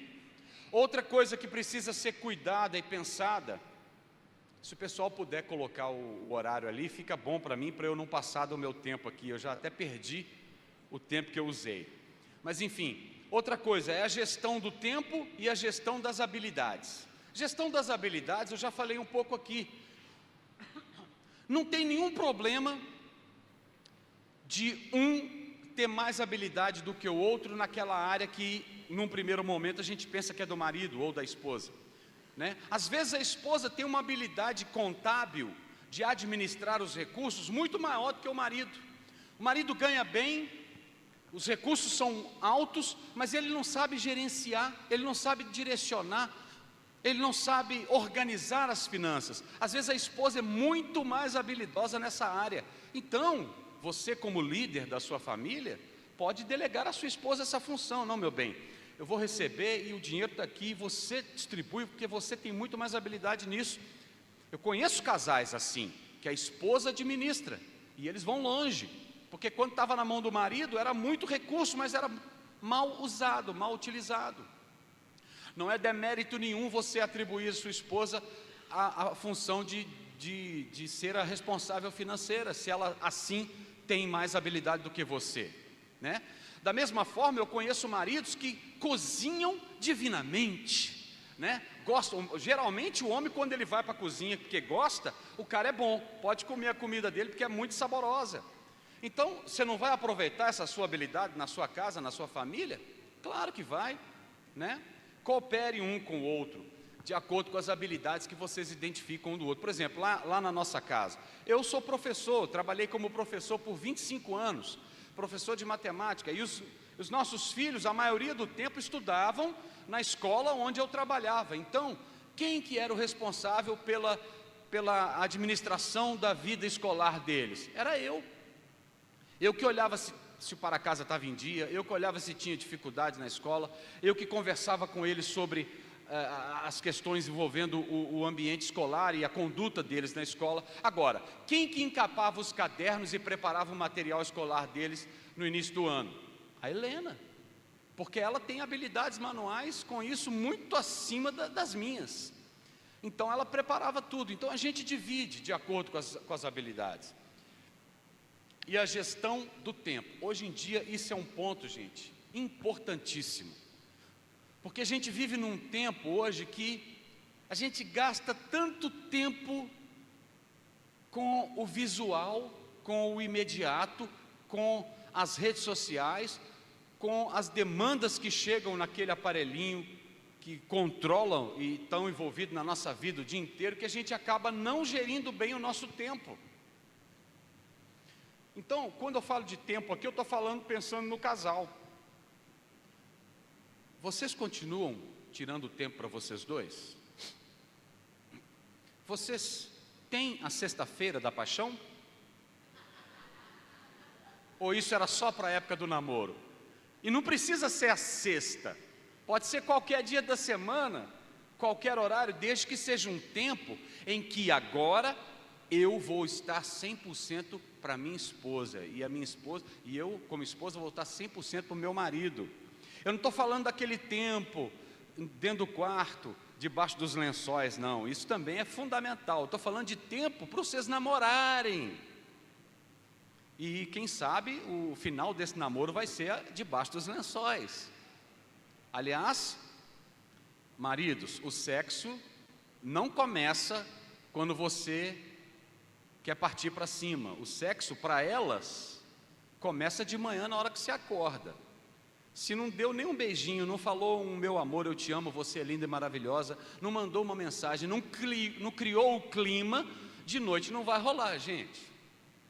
Outra coisa que precisa ser cuidada e pensada, se o pessoal puder colocar o horário ali, fica bom para mim, para eu não passar do meu tempo aqui. Eu já até perdi o tempo que eu usei. Mas enfim, outra coisa é a gestão do tempo e a gestão das habilidades. Gestão das habilidades, eu já falei um pouco aqui. Não tem nenhum problema de um ter mais habilidade do que o outro naquela área que, num primeiro momento, a gente pensa que é do marido ou da esposa, né? Às vezes a esposa tem uma habilidade contábil de administrar os recursos muito maior do que o marido. O marido ganha bem, os recursos são altos, mas ele não sabe gerenciar, ele não sabe direcionar. ele não sabe organizar as finanças. Às vezes a esposa é muito mais habilidosa nessa área. Então, você como líder da sua família, pode delegar à sua esposa essa função. Não, meu bem, eu vou receber e o dinheiro está aqui, e você distribui, porque você tem muito mais habilidade nisso. Eu conheço casais assim, que a esposa administra, e eles vão longe, porque quando estava na mão do marido, era muito recurso, mas era mal usado, mal utilizado. Não é demérito nenhum você atribuir à sua esposa a função de ser a responsável financeira, se ela assim tem mais habilidade do que você, né? Da mesma forma, eu conheço maridos que cozinham divinamente, né? Gostam, geralmente o homem, quando ele vai para a cozinha porque gosta, o cara é bom, pode comer a comida dele porque é muito saborosa. Então, você não vai aproveitar essa sua habilidade na sua casa, na sua família? Claro que vai, né? Coopere um com o outro, de acordo com as habilidades que vocês identificam um do outro. Por exemplo, lá na nossa casa, eu sou professor, trabalhei como professor por 25 anos, professor de matemática, e os nossos filhos, a maioria do tempo, estudavam na escola onde eu trabalhava. Então, quem que era o responsável pela administração da vida escolar deles? Era eu. Eu que olhava se o para-casa estava em dia, eu que olhava se tinha dificuldade na escola, eu que conversava com eles sobre as questões envolvendo o ambiente escolar e a conduta deles na escola. Agora, quem que encapava os cadernos e preparava o material escolar deles no início do ano? A Helena, porque ela tem habilidades manuais com isso muito acima das minhas. Então ela preparava tudo. Então a gente divide de acordo com as habilidades. E a gestão do tempo. Hoje em dia isso é um ponto, gente, importantíssimo. Porque a gente vive num tempo hoje que a gente gasta tanto tempo com o visual, com o imediato, com as redes sociais, com as demandas que chegam naquele aparelhinho que controlam e estão envolvidos na nossa vida o dia inteiro, que a gente acaba não gerindo bem o nosso tempo. Então, quando eu falo de tempo aqui, eu estou falando pensando no casal. Vocês continuam tirando tempo para vocês dois? Vocês têm a sexta-feira da paixão? Ou isso era só para a época do namoro? E não precisa ser a sexta, pode ser qualquer dia da semana, qualquer horário, desde que seja um tempo em que agora eu vou estar 100% para minha esposa, e a minha esposa, e eu como esposa vou estar 100% para o meu marido. Eu não estou falando daquele tempo dentro do quarto, debaixo dos lençóis, não, isso também é fundamental. Estou falando de tempo para vocês namorarem. E quem sabe o final desse namoro vai ser debaixo dos lençóis. Aliás, maridos, o sexo não começa quando você quer partir para cima. O sexo para elas começa de manhã na hora que você acorda. Se não deu nem um beijinho, não falou um meu amor, eu te amo, você é linda e maravilhosa, não mandou uma mensagem, não criou o clima, de noite não vai rolar, gente.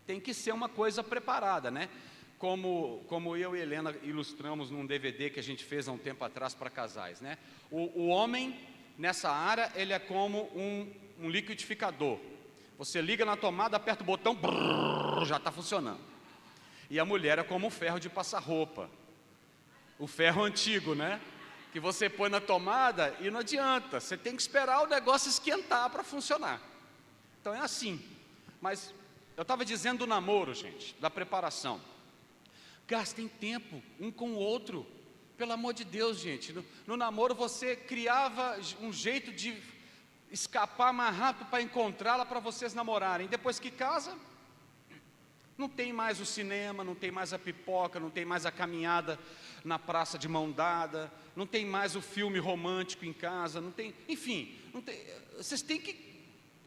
Tem que ser uma coisa preparada, né? Como eu e Helena ilustramos num DVD que a gente fez há um tempo atrás para casais, né? O homem, nessa área, ele é como um liquidificador. Você liga na tomada, aperta o botão, brrr, já está funcionando. E a mulher é como um ferro de passar roupa. O ferro antigo, né? Que você põe na tomada e não adianta. Você tem que esperar o negócio esquentar para funcionar. Então é assim. Mas eu estava dizendo do namoro, gente, da preparação. Gastem tempo um com o outro. Pelo amor de Deus, gente. No namoro você criava um jeito de escapar mais rápido para encontrá-la para vocês namorarem. Depois que casa, não tem mais o cinema, não tem mais a pipoca, não tem mais a caminhada na praça de mão dada, não tem mais o filme romântico em casa, não tem, enfim, vocês têm que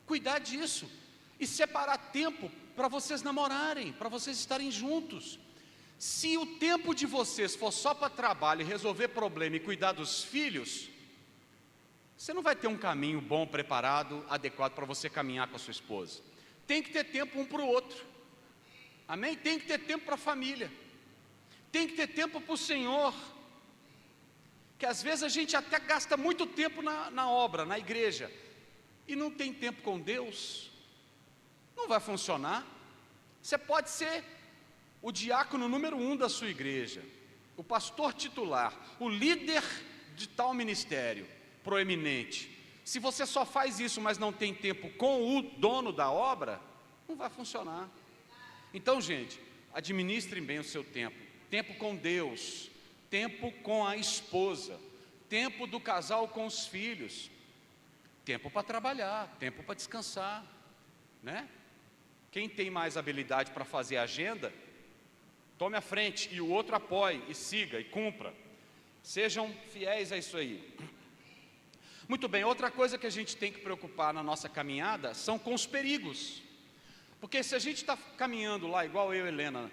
cuidar disso e separar tempo para vocês namorarem, para vocês estarem juntos. Se o tempo de vocês for só para trabalho e resolver problema e cuidar dos filhos, você não vai ter um caminho bom, preparado, adequado para você caminhar com a sua esposa. Tem que ter tempo um para o outro. Amém? Tem que ter tempo para a família. Tem que ter tempo para o Senhor. que às vezes a gente até gasta muito tempo na obra, na igreja, e não tem tempo com Deus, não vai funcionar. Você pode ser o diácono número 1 da sua igreja, o pastor titular, o líder de tal ministério proeminente. Se você só faz isso, mas não tem tempo com o dono da obra, não vai funcionar. Então, gente, administrem bem o seu tempo. Tempo com Deus, tempo com a esposa, tempo do casal com os filhos, tempo para trabalhar, tempo para descansar, né? Quem tem mais habilidade para fazer agenda, tome a frente, e o outro apoie, e siga, e cumpra. Sejam fiéis a isso aí. Muito bem, outra coisa que a gente tem que preocupar na nossa caminhada são com os perigos. Porque se a gente está caminhando lá, igual eu e Helena,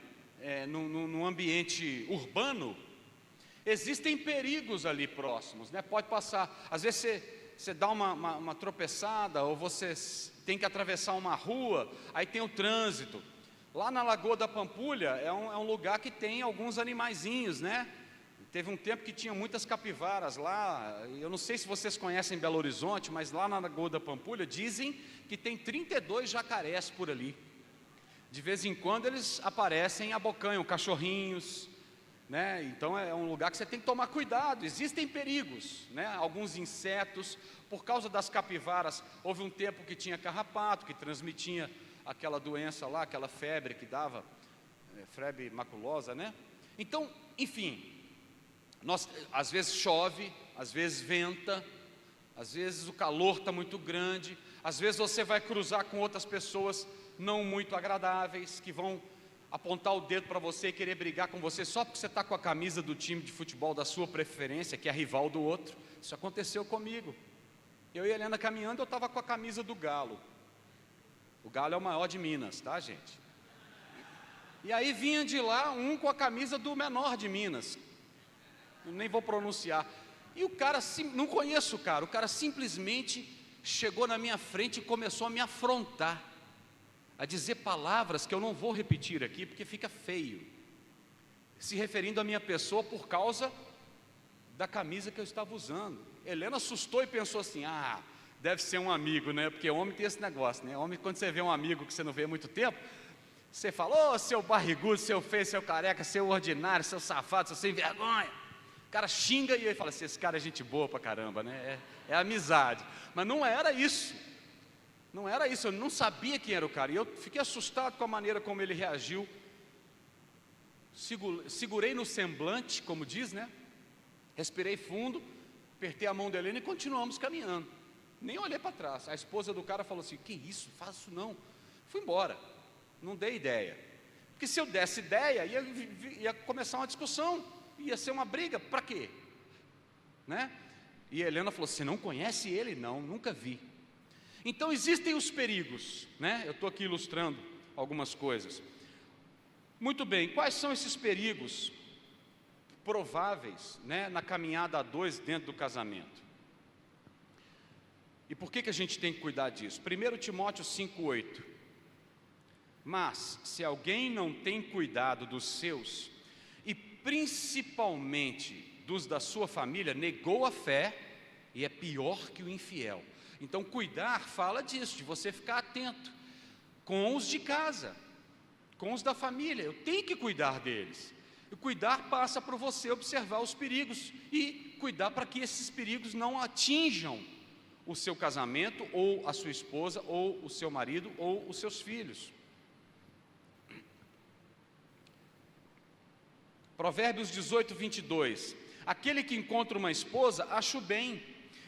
num ambiente urbano, existem perigos ali próximos, né? Pode passar, às vezes você dá uma tropeçada, ou você tem que atravessar uma rua, aí tem o trânsito. Lá na Lagoa da Pampulha é um lugar que tem alguns animaizinhos, né? Teve um tempo que tinha muitas capivaras lá. Eu não sei se vocês conhecem Belo Horizonte, mas lá na Lagoa da Pampulha dizem que tem 32 jacarés por ali. De vez em quando eles aparecem e abocanham cachorrinhos, né? Então é um lugar que você tem que tomar cuidado. Existem perigos, né? Alguns insetos, por causa das capivaras, houve um tempo que tinha carrapato, que transmitia aquela doença lá, aquela febre que dava, febre maculosa, né? Então, enfim, às vezes chove, às vezes venta, às vezes o calor está muito grande, às vezes você vai cruzar com outras pessoas não muito agradáveis, que vão apontar o dedo para você e querer brigar com você só porque você está com a camisa do time de futebol da sua preferência, que é rival do outro. Isso aconteceu comigo. Eu e a Helena caminhando, eu estava com a camisa do Galo. O Galo é o maior de Minas, tá, gente? E aí vinha de lá um com a camisa do menor de Minas. Eu nem vou pronunciar. E o cara, não conheço o cara simplesmente chegou na minha frente e começou a me afrontar, a dizer palavras que eu não vou repetir aqui, porque fica feio, se referindo à minha pessoa por causa da camisa que eu estava usando. Helena assustou e pensou assim: deve ser um amigo, né? Porque homem tem esse negócio, né? Homem, quando você vê um amigo que você não vê há muito tempo, você fala: ô, seu barrigudo, seu feio, seu careca, seu ordinário, seu safado, seu sem vergonha. O cara xinga e ele fala assim: esse cara é gente boa pra caramba, né? É amizade. Mas não era isso. Não era isso, eu não sabia quem era o cara. E eu fiquei assustado com a maneira como ele reagiu. Segurei no semblante, como diz, né? Respirei fundo, apertei a mão da Helena e continuamos caminhando. Nem olhei para trás. A esposa do cara falou assim: que isso, faz isso não. Fui embora, não dei ideia. Porque se eu desse ideia, ia começar uma discussão, ia ser uma briga, para quê? Né? E a Helena falou: você não conhece ele? Não, nunca vi. Então existem os perigos, né? Eu estou aqui ilustrando algumas coisas. Muito bem, quais são esses perigos prováveis, né, na caminhada a dois dentro do casamento? E por que a gente tem que cuidar disso? 1 Timóteo 5,8: mas se alguém não tem cuidado dos seus, e principalmente dos da sua família, negou a fé e é pior que o infiel. Então cuidar fala disso, de você ficar atento com os de casa, com os da família. Eu tenho que cuidar deles. E cuidar passa por você observar os perigos e cuidar para que esses perigos não atinjam o seu casamento, ou a sua esposa, ou o seu marido, ou os seus filhos. Provérbios 18:22: aquele que encontra uma esposa, acha o bem,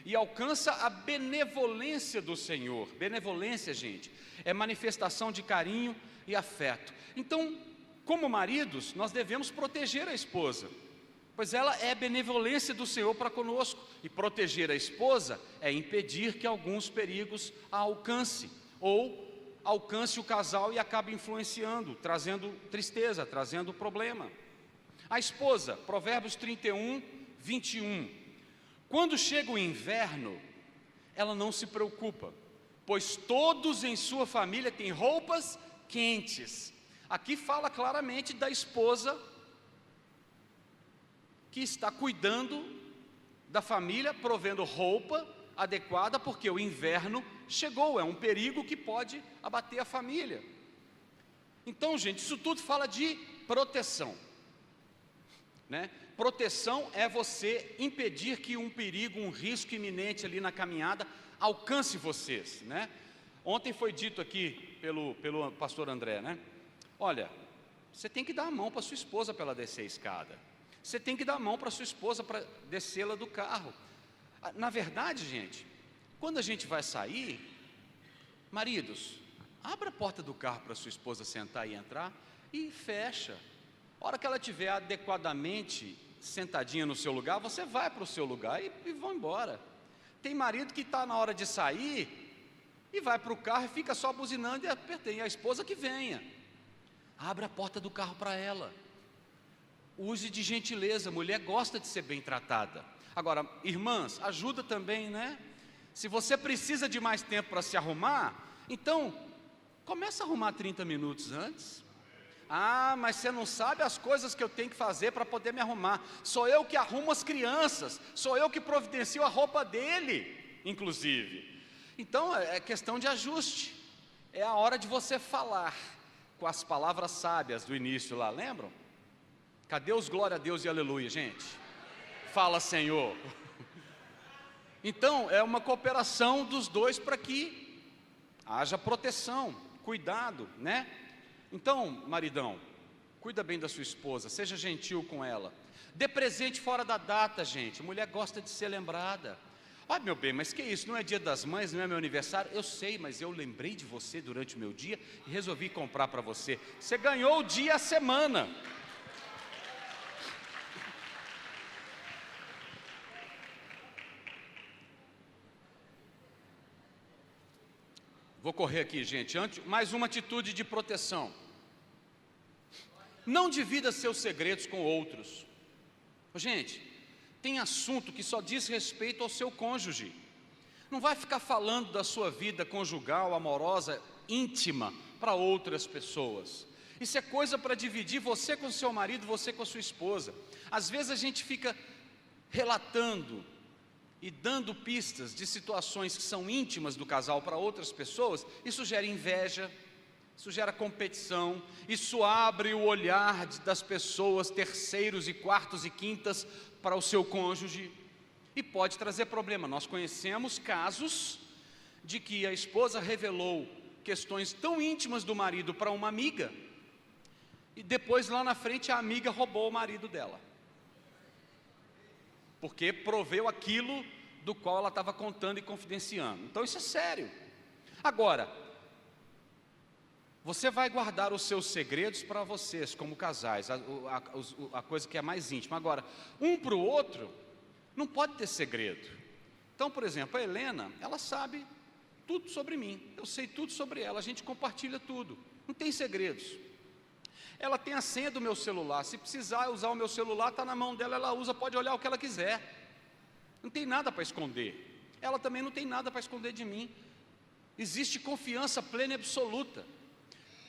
e alcança a benevolência do Senhor. Benevolência, gente, é manifestação de carinho e afeto. Então, como maridos, nós devemos proteger a esposa, pois ela é benevolência do Senhor para conosco. E proteger a esposa é impedir que alguns perigos a alcance, ou alcance o casal e acabe influenciando, trazendo tristeza, trazendo problema. A esposa, Provérbios 31:21: quando chega o inverno, ela não se preocupa, pois todos em sua família têm roupas quentes. Aqui fala claramente da esposa que está cuidando da família, provendo roupa adequada, porque o inverno chegou, é um perigo que pode abater a família. Então, gente, isso tudo fala de proteção, né? Proteção é você impedir que um perigo, um risco iminente ali na caminhada alcance vocês, né? Ontem foi dito aqui pelo pastor André, né? Olha, você tem que dar a mão para sua esposa para ela descer a escada. Você tem que dar a mão para sua esposa para descê-la do carro. Na verdade, gente, quando a gente vai sair, maridos, abra a porta do carro para sua esposa sentar e entrar e fecha. A hora que ela estiver adequadamente sentadinha no seu lugar, você vai para o seu lugar e vão embora. Tem marido que está na hora de sair e vai para o carro e fica só buzinando e apertando, e a esposa que venha. Abra a porta do carro para ela. Use de gentileza, mulher gosta de ser bem tratada. Agora, irmãs, ajuda também, né? Se você precisa de mais tempo para se arrumar, então, começa a arrumar 30 minutos antes. Ah, mas você não sabe as coisas que eu tenho que fazer para poder me arrumar. Sou eu que arrumo as crianças, sou eu que providencio a roupa dele, inclusive. Então, é questão de ajuste. É a hora de você falar com as palavras sábias do início lá, lembram? Cadê os glória a Deus e aleluia, gente? Fala, Senhor. Então, é uma cooperação dos dois para que haja proteção, cuidado, né? Então, maridão, cuida bem da sua esposa, seja gentil com ela. Dê presente fora da data, gente. Mulher gosta de ser lembrada. Ah, meu bem, mas que isso? Não é dia das mães, não é meu aniversário? Eu sei, mas eu lembrei de você durante o meu dia e resolvi comprar para você. Você ganhou o dia, a semana. Vou correr aqui, gente. Mais uma atitude de proteção. Não divida seus segredos com outros. Gente, tem assunto que só diz respeito ao seu cônjuge. Não vai ficar falando da sua vida conjugal, amorosa, íntima para outras pessoas. Isso é coisa para dividir você com seu marido, você com a sua esposa. Às vezes a gente fica relatando e dando pistas de situações que são íntimas do casal para outras pessoas. Isso gera inveja, isso gera competição, isso abre o olhar das pessoas, terceiros e quartos e quintas, para o seu cônjuge, e pode trazer problema. Nós conhecemos casos de que a esposa revelou questões tão íntimas do marido para uma amiga, e depois lá na frente a amiga roubou o marido dela, porque proveu aquilo do qual ela estava contando e confidenciando. Então isso é sério. Agora, você vai guardar os seus segredos para vocês, como casais, a coisa que é mais íntima. Agora, um para o outro, não pode ter segredo. Então, por exemplo, a Helena, ela sabe tudo sobre mim, eu sei tudo sobre ela, a gente compartilha tudo, não tem segredos. Ela tem a senha do meu celular, se precisar usar o meu celular, está na mão dela, ela usa, pode olhar o que ela quiser. Não tem nada para esconder. Ela também não tem nada para esconder de mim. Existe confiança plena e absoluta.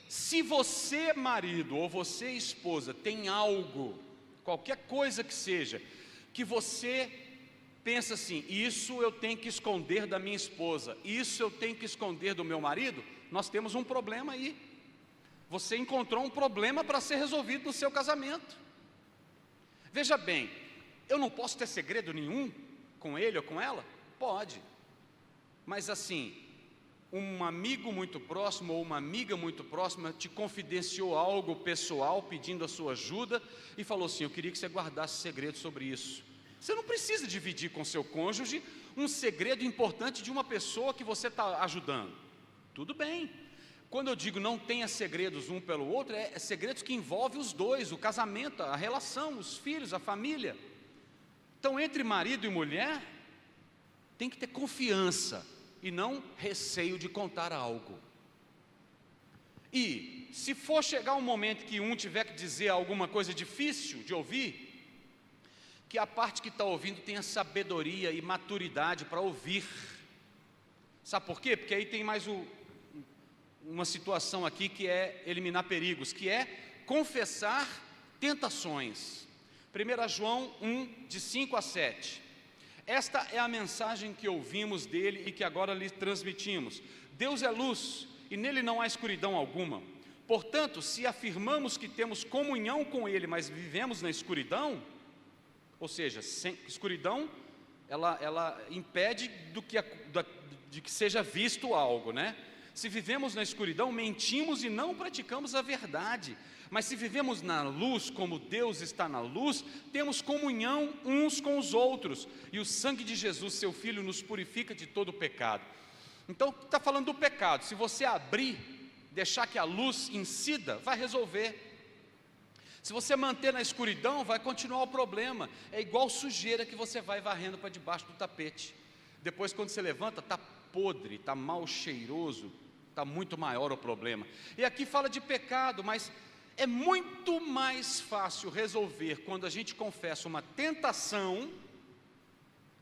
Se você, marido, ou você, esposa, tem algo, qualquer coisa que seja, que você pensa assim, isso eu tenho que esconder da minha esposa, isso eu tenho que esconder do meu marido, nós temos um problema aí. Você encontrou um problema para ser resolvido no seu casamento. Veja bem, eu não posso ter segredo nenhum com ele ou com ela? Pode, mas assim, um amigo muito próximo ou uma amiga muito próxima te confidenciou algo pessoal, pedindo a sua ajuda, e falou assim, eu queria que você guardasse segredo sobre isso. Você não precisa dividir com seu cônjuge um segredo importante de uma pessoa que você está ajudando. Tudo bem. Quando eu digo não tenha segredos um pelo outro, é segredos que envolvem os dois, o casamento, a relação, os filhos, a família. Então, entre marido e mulher, tem que ter confiança e não receio de contar algo. E se for chegar um momento que um tiver que dizer alguma coisa difícil de ouvir, que a parte que está ouvindo tenha sabedoria e maturidade para ouvir. Sabe por quê? Porque aí tem mais uma situação aqui que é eliminar perigos, que é confessar tentações. 1 João 1, de 5 a 7. esta é a mensagem que ouvimos dele e que agora lhe transmitimos. Deus é luz e nele não há escuridão alguma. Portanto, se afirmamos que temos comunhão com ele, mas vivemos na escuridão, ou seja, escuridão, ela impede de que seja visto algo, né? Se vivemos na escuridão, mentimos e não praticamos a verdade. Mas se vivemos na luz, como Deus está na luz, temos comunhão uns com os outros. E o sangue de Jesus, seu Filho, nos purifica de todo o pecado. Então, está falando do pecado. Se você abrir, deixar que a luz incida, vai resolver. Se você manter na escuridão, vai continuar o problema. É igual sujeira que você vai varrendo para debaixo do tapete. Depois, quando você levanta, está podre, está mal cheiroso, está muito maior o problema. E aqui fala de pecado, mas é muito mais fácil resolver quando a gente confessa uma tentação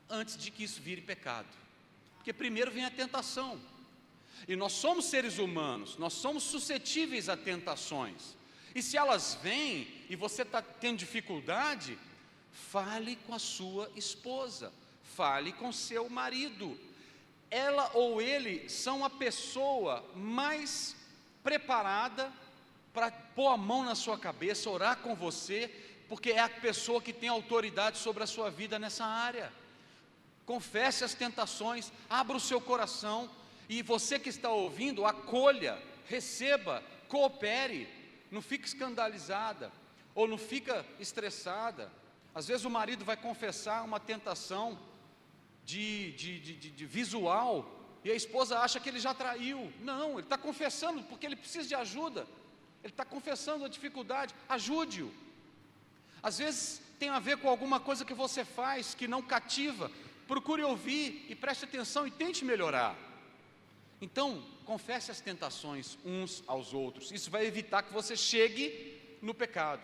antes de que isso vire pecado. Porque primeiro vem a tentação. E nós somos seres humanos, nós somos suscetíveis a tentações. E se elas vêm e você está tendo dificuldade, fale com a sua esposa, fale com seu marido. Ela ou ele são a pessoa mais preparada para pôr a mão na sua cabeça, orar com você, porque é a pessoa que tem autoridade sobre a sua vida nessa área. Confesse as tentações, abra o seu coração, e você que está ouvindo, acolha, receba, coopere, não fique escandalizada, ou não fica estressada. Às vezes o marido vai confessar uma tentação de visual, e a esposa acha que ele já traiu. Não, ele está confessando porque ele precisa de ajuda. Ele está confessando a dificuldade, ajude-o. Às vezes tem a ver com alguma coisa que você faz que não cativa. Procure ouvir e preste atenção e tente melhorar. Então, confesse as tentações uns aos outros. Isso vai evitar que você chegue no pecado,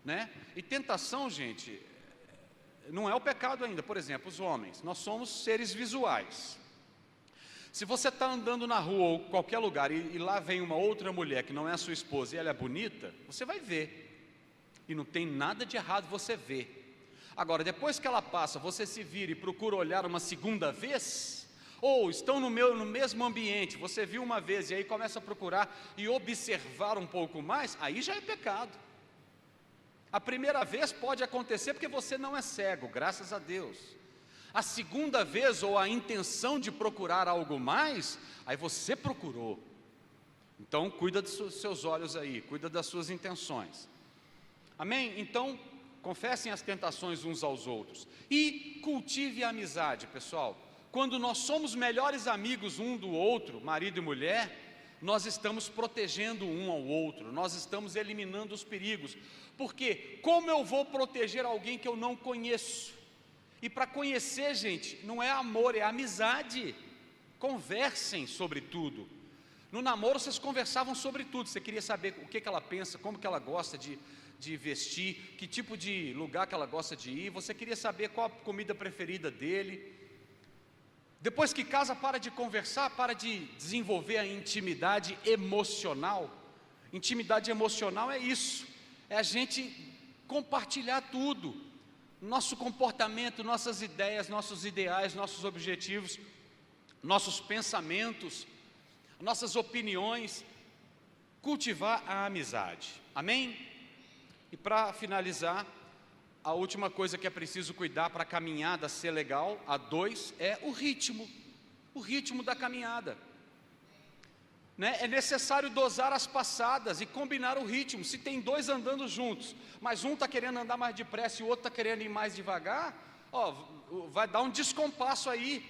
né? E tentação, gente, não é o pecado ainda. Por exemplo, os homens, nós somos seres visuais. Se você está andando na rua ou qualquer lugar e lá vem uma outra mulher que não é a sua esposa e ela é bonita, você vai ver. E não tem nada de errado você ver. Agora, depois que ela passa, você se vira e procura olhar uma segunda vez, ou estão no mesmo ambiente, você viu uma vez e aí começa a procurar e observar um pouco mais, aí já é pecado. A primeira vez pode acontecer porque você não é cego, graças a Deus. A segunda vez, ou a intenção de procurar algo mais, aí você procurou. Então, cuida dos seus olhos aí, cuida das suas intenções. Amém? Então, confessem as tentações uns aos outros. E cultive a amizade, pessoal. Quando nós somos melhores amigos um do outro, marido e mulher, nós estamos protegendo um ao outro, nós estamos eliminando os perigos. Porque como eu vou proteger alguém que eu não conheço? E para conhecer, gente, não é amor, é amizade. Conversem sobre tudo. No namoro vocês conversavam sobre tudo. Você queria saber o que ela pensa, como que ela gosta de vestir, que tipo de lugar que ela gosta de ir. Você queria saber qual a comida preferida dele. Depois que casa, para de conversar, para de desenvolver a intimidade emocional. Intimidade emocional é isso, é a gente compartilhar tudo. Nosso comportamento, nossas ideias, nossos ideais, nossos objetivos, nossos pensamentos, nossas opiniões, cultivar a amizade, amém? E para finalizar, a última coisa que é preciso cuidar para a caminhada ser legal, a 2, é o ritmo da caminhada, né? É necessário dosar as passadas e combinar o ritmo. Se tem dois andando juntos, mas um está querendo andar mais depressa e o outro está querendo ir mais devagar, vai dar um descompasso aí.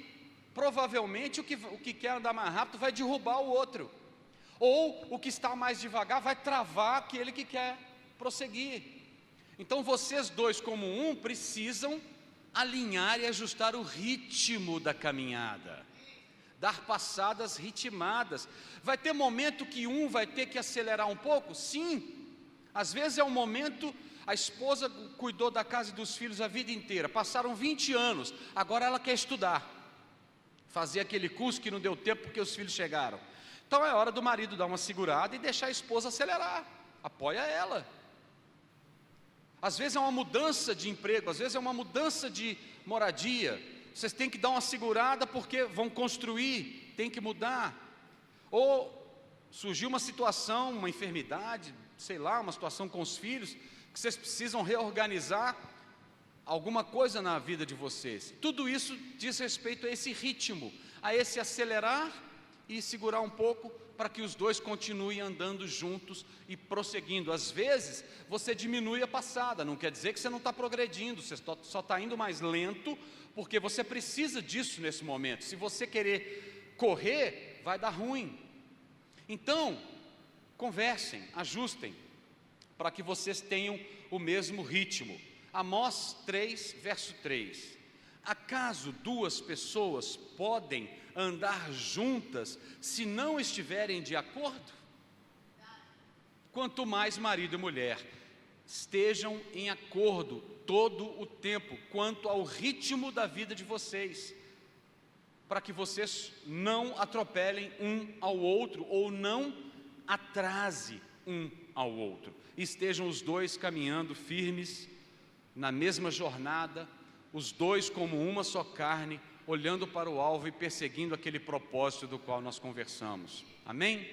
Provavelmente o que quer andar mais rápido vai derrubar o outro, ou o que está mais devagar vai travar aquele que quer prosseguir. Então vocês dois como um precisam alinhar e ajustar o ritmo da caminhada, dar passadas ritmadas. Vai ter momento que um vai ter que acelerar um pouco? Sim. Às vezes é um momento, a esposa cuidou da casa e dos filhos a vida inteira, passaram 20 anos, agora ela quer estudar, fazer aquele curso que não deu tempo porque os filhos chegaram. Então é hora do marido dar uma segurada e deixar a esposa acelerar, apoia ela. Às vezes é uma mudança de emprego, às vezes é uma mudança de moradia, vocês têm que dar uma segurada porque vão construir, tem que mudar. Ou surgiu uma situação, uma enfermidade, sei lá, uma situação com os filhos, que vocês precisam reorganizar alguma coisa na vida de vocês. Tudo isso diz respeito a esse ritmo, a esse acelerar e segurar um pouco, para que os dois continuem andando juntos e prosseguindo. Às vezes, você diminui a passada, não quer dizer que você não está progredindo, você só está indo mais lento, porque você precisa disso nesse momento. Se você querer correr, vai dar ruim. Então, conversem, ajustem, para que vocês tenham o mesmo ritmo. Amós 3, verso 3. Acaso duas pessoas podem andar juntas se não estiverem de acordo? Quanto mais marido e mulher estejam em acordo todo o tempo quanto ao ritmo da vida de vocês, para que vocês não atropelem um ao outro ou não atrase um ao outro, estejam os dois caminhando firmes na mesma jornada, os dois como uma só carne, olhando para o alvo e perseguindo aquele propósito do qual nós conversamos. Amém?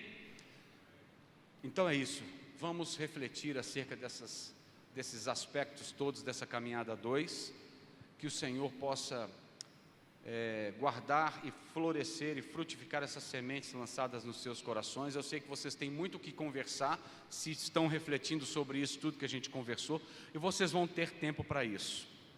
Então é isso, vamos refletir acerca desses aspectos todos dessa caminhada 2, que o Senhor possa guardar e florescer e frutificar essas sementes lançadas nos seus corações. Eu sei que vocês têm muito o que conversar, se estão refletindo sobre isso tudo que a gente conversou, e vocês vão ter tempo para isso.